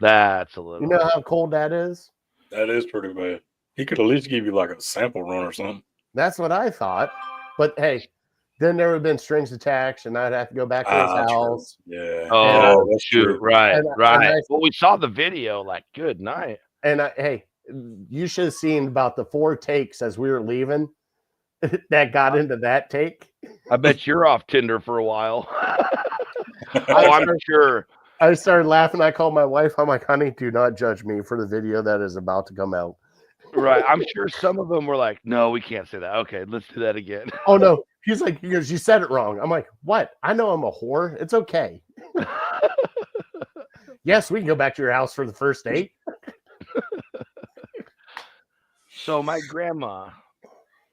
That's a little. You know how cold that is? That is pretty bad. He could at least give you like a sample run or something. That's what I thought. But hey, then there would have been strings attached, and I'd have to go back to his house. True. Yeah. Oh, that's true. Right. Well, we saw the video. Like, good night. And hey, you should have seen about the 4 takes as we were leaving that got into that take. I bet you're off Tinder for a while. I'm sure. I started laughing. I called my wife. I'm like, honey, do not judge me for the video that is about to come out. Right. I'm sure some of them were like, no, we can't say that. Okay, let's do that again. Oh, no. He's like, you said it wrong. I'm like, what? I know I'm a whore. It's okay. Yes, we can go back to your house for the first date. So my grandma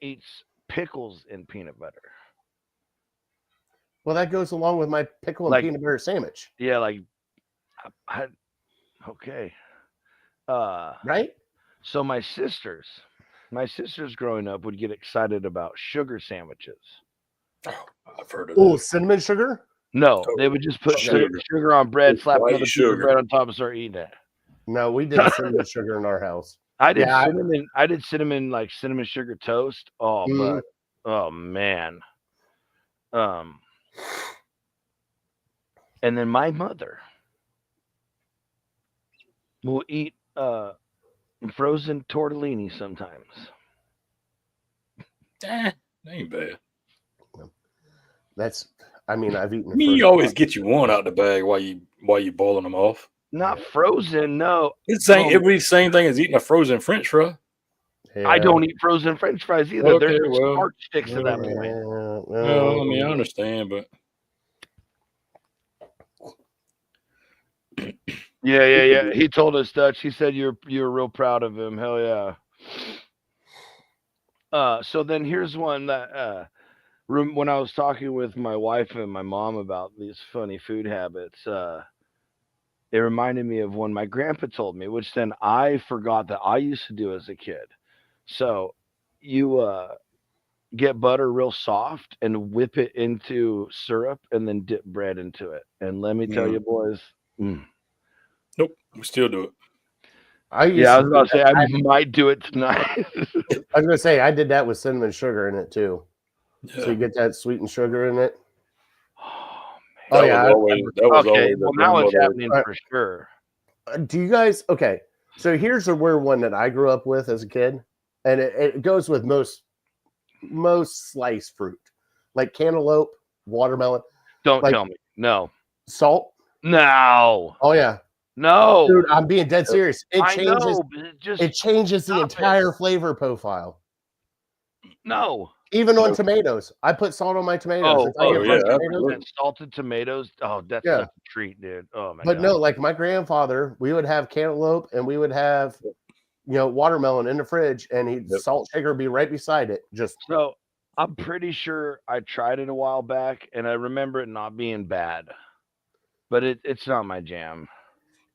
eats pickles and peanut butter. Well, that goes along with my pickle and peanut butter sandwich. Yeah, okay. Right? So my sisters growing up would get excited about sugar sandwiches. Oh, I've heard of that. Oh, cinnamon sugar? No, they would just put sugar on bread, slap another piece of bread on top, and start eating it. No, we did cinnamon sugar in our house. I did cinnamon. I did cinnamon, like cinnamon sugar toast. Oh, but oh man. And then my mother will eat frozen tortellini sometimes. That ain't bad. I've eaten. You always get you one out the bag while you boiling them off. Not frozen. No, It's saying Oh, it would be the same thing as eating a frozen French fry. I don't eat frozen French fries either. Okay, They're well, starch sticks at that point. Well, I mean, I understand, but Yeah. He told us, Dutch. He said you're real proud of him. Hell yeah. So then here's one that when I was talking with my wife and my mom about these funny food habits, it reminded me of one my grandpa told me, which then I forgot that I used to do as a kid. So you get butter real soft and whip it into syrup and then dip bread into it. And let me tell you, boys. nope, we still do it. I used Yeah, I to was do about to say that. I might do it tonight. I was gonna say I did that with cinnamon sugar in it too. Yeah. So you get that sweetened sugar in it. That Oh yeah. was okay, always well a now it's grandmother. happening for sure. Do you guys okay? So here's a weird one that I grew up with as a kid, and it goes with most sliced fruit, like cantaloupe, watermelon, Don't like tell me. No. salt. No. Oh yeah, No. dude, I'm being dead serious. I know, but It changes the stop it. entire flavor profile. No. Even on tomatoes, I put salt on my tomatoes. Oh, If I get yeah, fresh tomatoes, and salted tomatoes. Oh, that's Yeah. such a treat, dude. Oh my but god. no, like my grandfather, we would have cantaloupe and we would have, watermelon in the fridge, and Yep. salt shaker would be right beside it. Just So I'm pretty sure I tried it a while back, and I remember it not being bad, but it's not my jam.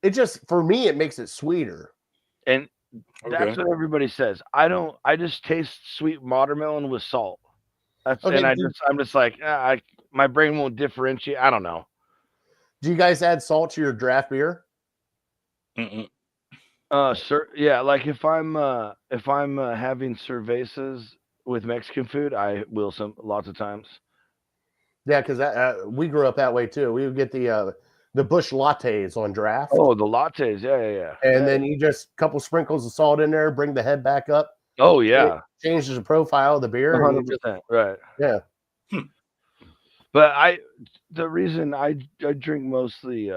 it just for me, it makes it sweeter. And that's Okay. what everybody says. I just taste sweet watermelon with salt. That's Okay, and I'm just like my brain won't differentiate. I don't know. Do you guys add salt to your draft beer? Mm-mm. Sir, yeah, like if I'm having cervezas with Mexican food, I will lots of times. Yeah, because we grew up that way too. We would get the Bush lattes on draft, Oh, the lattes, yeah. and then you just a couple sprinkles of salt in there, bring the head back up. Oh It yeah, changes the profile of the beer. And you 100%, right. yeah. But the reason I drink mostly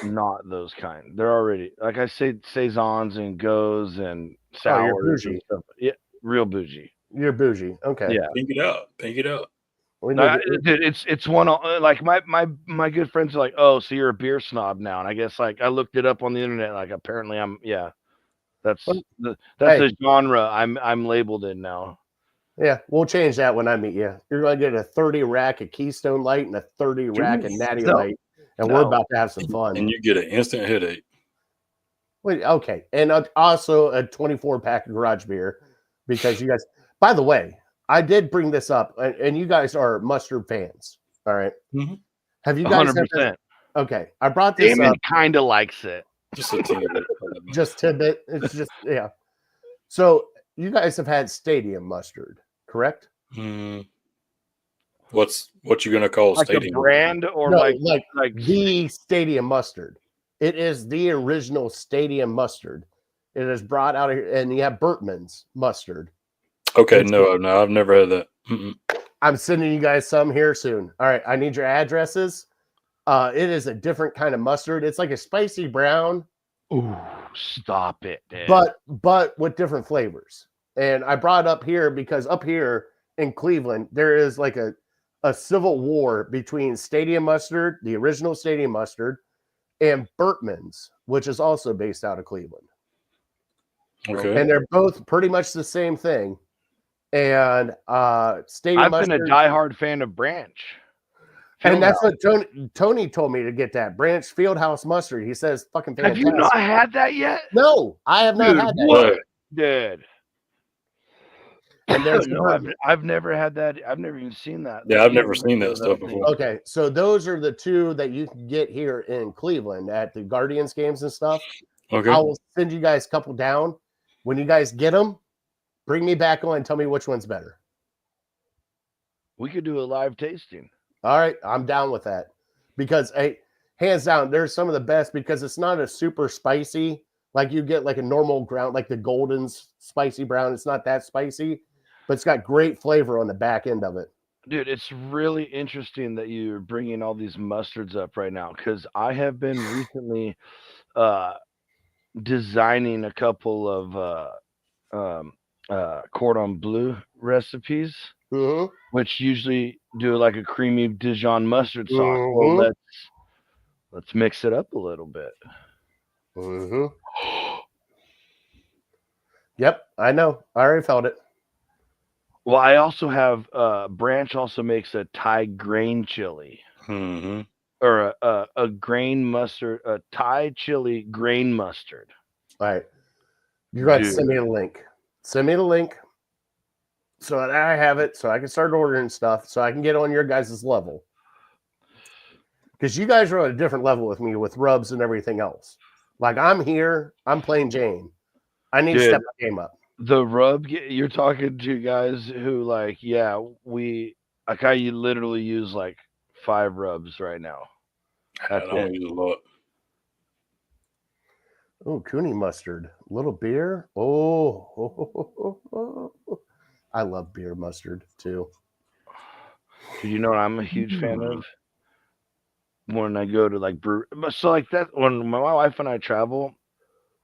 not those kind. They're already like I say saisons and goes and Oh, sours you're and bougie. stuff. Yeah, real bougie. You're bougie. Okay. Yeah. Pink it up. Pink it up. We No, need to- dude, it's one like my good friends are like, oh, so you're a beer snob now, and I guess like I looked it up on the internet. Like apparently that's that's Hey. a genre I'm labeled in now. yeah, we'll change that when I meet you. You're going to get a 30 rack of Keystone Light and a 30 rack of Natty No. Light, and we're about to have some fun. And you get an instant headache. Wait, okay, and also a 24 pack of garage beer because you guys. By the way, I did bring this up, and you guys are mustard fans. All right. Mhm. Have you guys 100%. Okay, I brought this Damon up. kind of likes it. Just a teeny bit. Just tidbit. It's just yeah. So you guys have had stadium mustard, correct? What you gonna call Like stadium? a brand or No, like the stadium mustard. It is the original stadium mustard. It is brought out of here, and you have Bertman's mustard. Okay, no, I've never had that. Mm-mm. I'm sending you guys some here soon. All right, I need your addresses. It is a different kind of mustard. It's like a spicy brown, ooh, stop it, dude. but with different flavors. And I brought it up here because up here in Cleveland, there is like a civil war between Stadium Mustard, the original Stadium Mustard, and Bertman's, which is also based out of Cleveland. Okay. And they're both pretty much the same thing. And Stadium I've Mustard, been a diehard fan of Branch. and that's what Tony told me to get that Branch Fieldhouse mustard. He says, "Fucking fantastic." Have you not had that yet? No, I have not Dude, had that. what? Dude. And there's no, I've never had that. I've never even seen that. Yeah, I've never seen that stuff before. Okay, so those are the two that you can get here in Cleveland at the Guardians games and stuff. Okay. I will send you guys a couple down. When you guys get them, bring me back on and tell me which one's better. We could do a live tasting. All right, I'm down with that because hands down, they're some of the best because it's not a super spicy like you get like a normal ground, like the Golden's spicy brown. It's not that spicy, but it's got great flavor on the back end of it. Dude, it's really interesting that you're bringing all these mustards up right now because I have been recently uh, designing a couple of um, cordon bleu recipes, Mm-hmm. which usually do like a creamy Dijon mustard sauce. Well, Mm-hmm. let's mix it up a little bit. Mm-hmm. Yep, I know. I already felt it. Well, I also have Branch also makes a Thai grain chili Mm-hmm. or a grain mustard, a Thai chili grain mustard. All right. You got to Dude, send me the link. Send me the link so that I have it so I can start ordering stuff so I can get on your guys' level. Because you guys are on a different level with me with rubs and everything else. Like I'm here, I'm playing Jane. I need to dude, step my game up. the you're talking to guys who like, yeah, I literally use like 5 rubs right now. I That's don't it. use a lot. Oh, Cooney mustard. Little beer. Oh, I love beer mustard too. Dude, you know what I'm a huge fan of? When I go to like brew, so like that when my wife and I travel,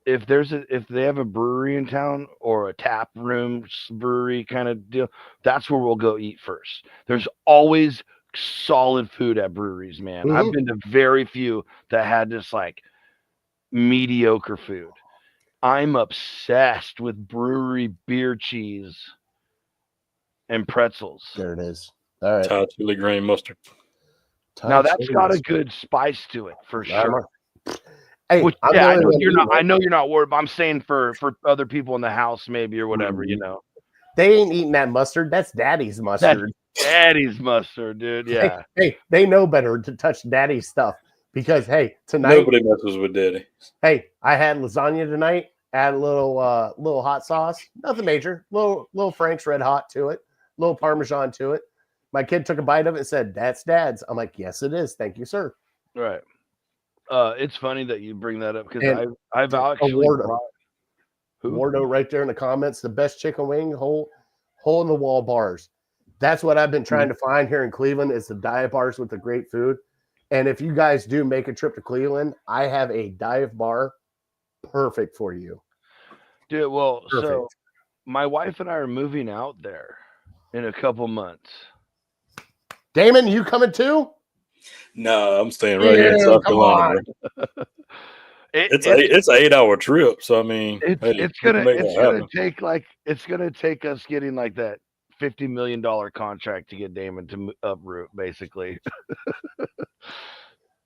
if they have a brewery in town or a tap room brewery kind of deal, that's where we'll go eat first. There's always solid food at breweries, man. I've Mhm. been to very few that had just like mediocre food. I'm obsessed with brewery beer cheese and pretzels. There it is. All right. Thai chili grain mustard. Now Thai that's chili got a mustard. good spice to it for sure. Hey, Which I'm yeah, the I only know one you're not. eating I it. know you're not worried, but I'm saying for other people in the house, maybe or whatever, you know. They ain't eating that mustard. That's daddy's That's mustard. Daddy's mustard, dude. Yeah. Hey, they know better to touch daddy's stuff because hey, tonight, Nobody messes with daddy. hey, I had lasagna tonight. Add a little hot sauce, nothing major. Little Frank's Red Hot to it, little Parmesan to it. My kid took a bite of it and said, "That's Dad's." I'm like, "Yes, it is. Thank you, sir." Right. It's funny that you bring that up because And I've actually Wardo, brought who? Wardo, right there in the comments, the best chicken wing, hole in the wall bars. That's what I've been trying to find here in Cleveland is the dive bars with the great food. And if you guys do make a trip to Cleveland, I have a dive bar perfect for you. Dude, well, so Perfect. my wife and I are moving out there in a couple months. Damon, you coming too? No, I'm staying right here in Yeah, South come Carolina, on. bro. It's It's an 8-hour trip, so I mean, hey, it's we can gonna make that happen. it's gonna take us getting like that $50 million contract to get Damon to uproot, basically.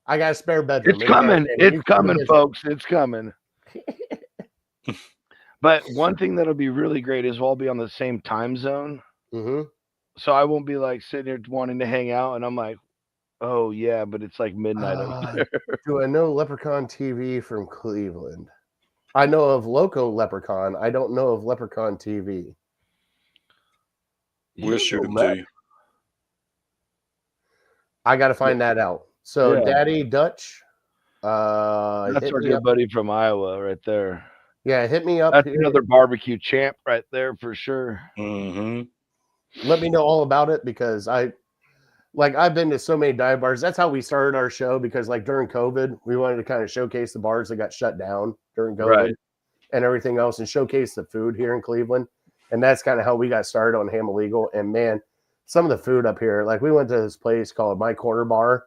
I got a spare bedroom. It's Amen, coming. Damon. It's You come to coming, visit. folks. It's coming. But one thing that'll be really great is we'll all be on the same time zone. Mm-hmm. So I won't be like sitting here wanting to hang out and I'm like, oh yeah, but it's like midnight over there. Do I know Leprechaun TV from Cleveland? I know of Loco Leprechaun. I don't know of Leprechaun TV. We'll shoot know him that? to you. I got to find that out. So, Yeah. Daddy Dutch, That's hit our me good up. buddy from Iowa right there. Yeah, hit me up That's here. another barbecue champ right there for sure. Mm-hmm. Let me know all about it because I've been to so many dive bars. That's how we started our show because like during COVID, we wanted to kind of showcase the bars that got shut down during COVID Right. and everything else and showcase the food here in Cleveland. And that's kind of how we got started on Ham Illegal. And man, some of the food up here, like we went to this place called My Corner Bar,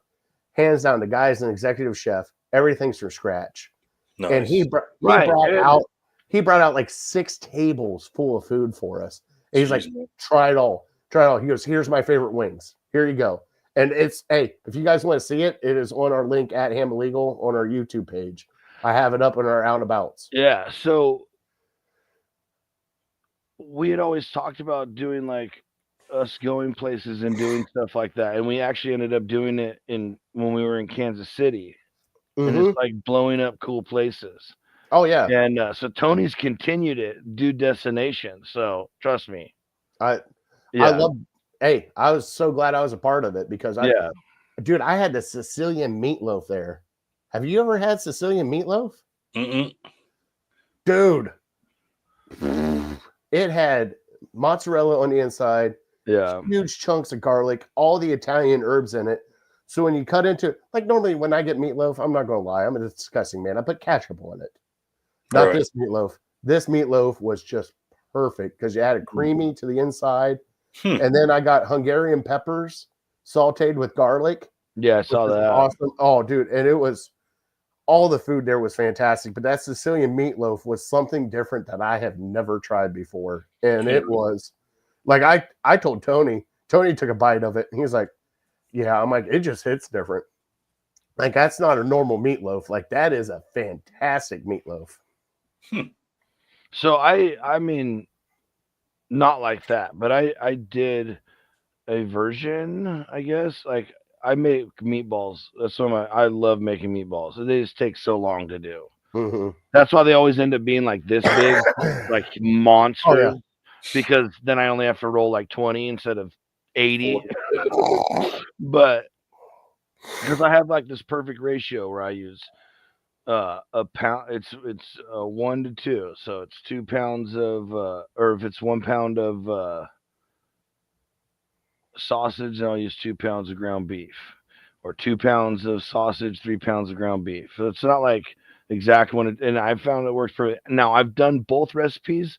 hands down, the guy's an executive chef. Everything's from scratch. Nice. And he Right, brought out like 6 tables full of food for us. And he's like, Jeez, man. try it all. He goes, here's my favorite wings. Here you go. And it's, hey, if you guys want to see it, it is on our link at Ham Illegal on our YouTube page. I have it up on our out and abouts. Yeah. So we had always talked about doing like us going places and doing stuff like that. And we actually ended up doing it when we were in Kansas City. And Mhm. it's like blowing up cool places. Oh yeah. And so Tony's continued it, do destination. So trust me. I Yeah. love. Hey, I was so glad I was a part of it because I had the Sicilian meatloaf there. Have you ever had Sicilian meatloaf? Mm-mm. Dude, it had mozzarella on the inside, Yeah. huge chunks of garlic, all the Italian herbs in it. So when you cut into, like, normally when I get meatloaf, I'm not gonna lie, I'm a disgusting man. I put ketchup on it. Not Right. this meatloaf. This meatloaf was just perfect because you added creamy to the inside, and then I got Hungarian peppers sauteed with garlic. Yeah, I Which saw is that. awesome. Oh, dude, and it was all the food there was fantastic, but that Sicilian meatloaf was something different that I have never tried before. And it was like I told Tony took a bite of it, and he was like, "Yeah," I'm like, "It just hits different." Like that's not a normal meatloaf. Like that is a fantastic meatloaf. So I mean, not like that, but I did a version, I guess. Like I make meatballs. That's one of I love making meatballs. They just take so long to do. Mhm. That's why they always end up being like this big, like monsters. Oh yeah. Because then I only have to roll like 20 instead of 80. Yeah. But because I have like this perfect ratio where I use a pound, it's 1 to 2, so it's 2 pounds of or if it's 1 pound of sausage, then I'll use 2 pounds of ground beef, or 2 pounds of sausage, 3 pounds of ground beef. So it's not like exact one, and I found it works for. Now I've done both recipes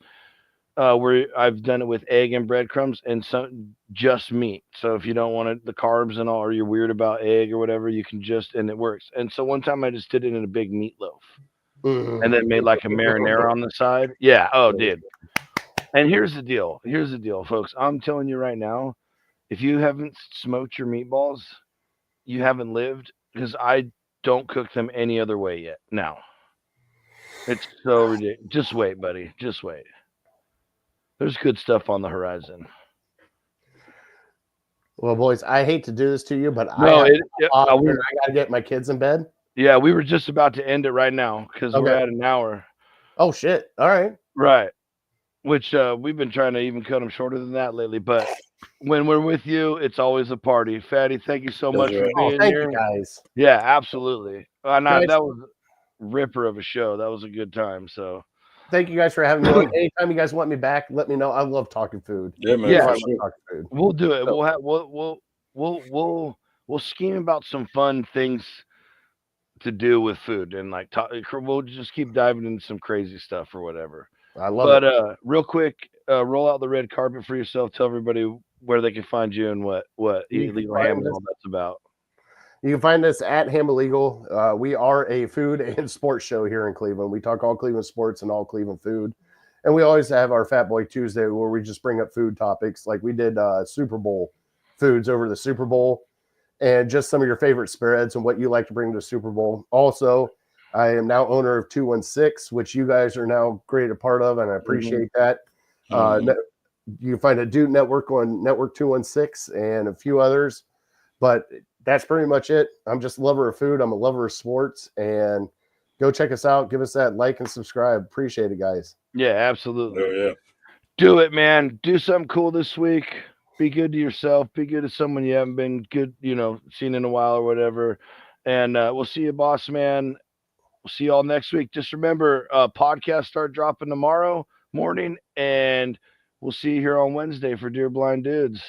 where I've done it with egg and breadcrumbs and some just meat. So if you don't want it, the carbs and all, or you're weird about egg or whatever, you can just, and it works. And so one time I just did it in a big meatloaf and then made like a marinara on the side. Yeah. Oh, dude. And here's the deal. Here's the deal, folks. I'm telling you right now, if you haven't smoked your meatballs, you haven't lived, because I don't cook them any other way yet. Now, it's so ridiculous. Just wait, buddy. Just wait. There's good stuff on the horizon. Well, boys, I hate to do this to you, but I No, have it, to it hop I and was, I gotta get my kids in bed. yeah, we were just about to end it right now because we're Okay. at an hour. Oh shit. All right. Right. Which we've been trying to even cut them shorter than that lately. But when we're with you, it's always a party. Fatty, thank you so That's much for right. Oh, being thank here. you guys. Yeah, absolutely. Guys, That was ripper of a show. That was a good time. So thank you guys for having me on. Anytime you guys want me back, let me know. I love talking food. Yeah, man. Yeah. I For love sure. talking food. we'll do it. So- We'll scheme about some fun things to do with food, and like talk, we'll just keep diving into some crazy stuff or whatever. I love But it. real quick, roll out the red carpet for yourself. Tell everybody where they can find you and what You can illegal find ham and us- all that's about. You can find us at Ham Illegal. We are a food and sports show here in Cleveland. We talk all Cleveland sports and all Cleveland food. And we always have our Fat Boy Tuesday where we just bring up food topics. Like we did Super Bowl foods over the Super Bowl and just some of your favorite spreads and what you like to bring to the Super Bowl. Also, I am now owner of 216, which you guys are now great a part of, and I appreciate that. You can find a Dude Network on Network 216 and a few others. But that's pretty much it. I'm just a lover of food. I'm a lover of sports. And go check us out. Give us that like and subscribe. Appreciate it, guys. Yeah, absolutely. Oh, yeah. Do it, man. Do something cool this week. Be good to yourself. Be good to someone you haven't been good, seen in a while or whatever. And we'll see you, boss man. We'll see y'all next week. Just remember, podcasts start dropping tomorrow morning, and we'll see you here on Wednesday for Dear Blind Dudes.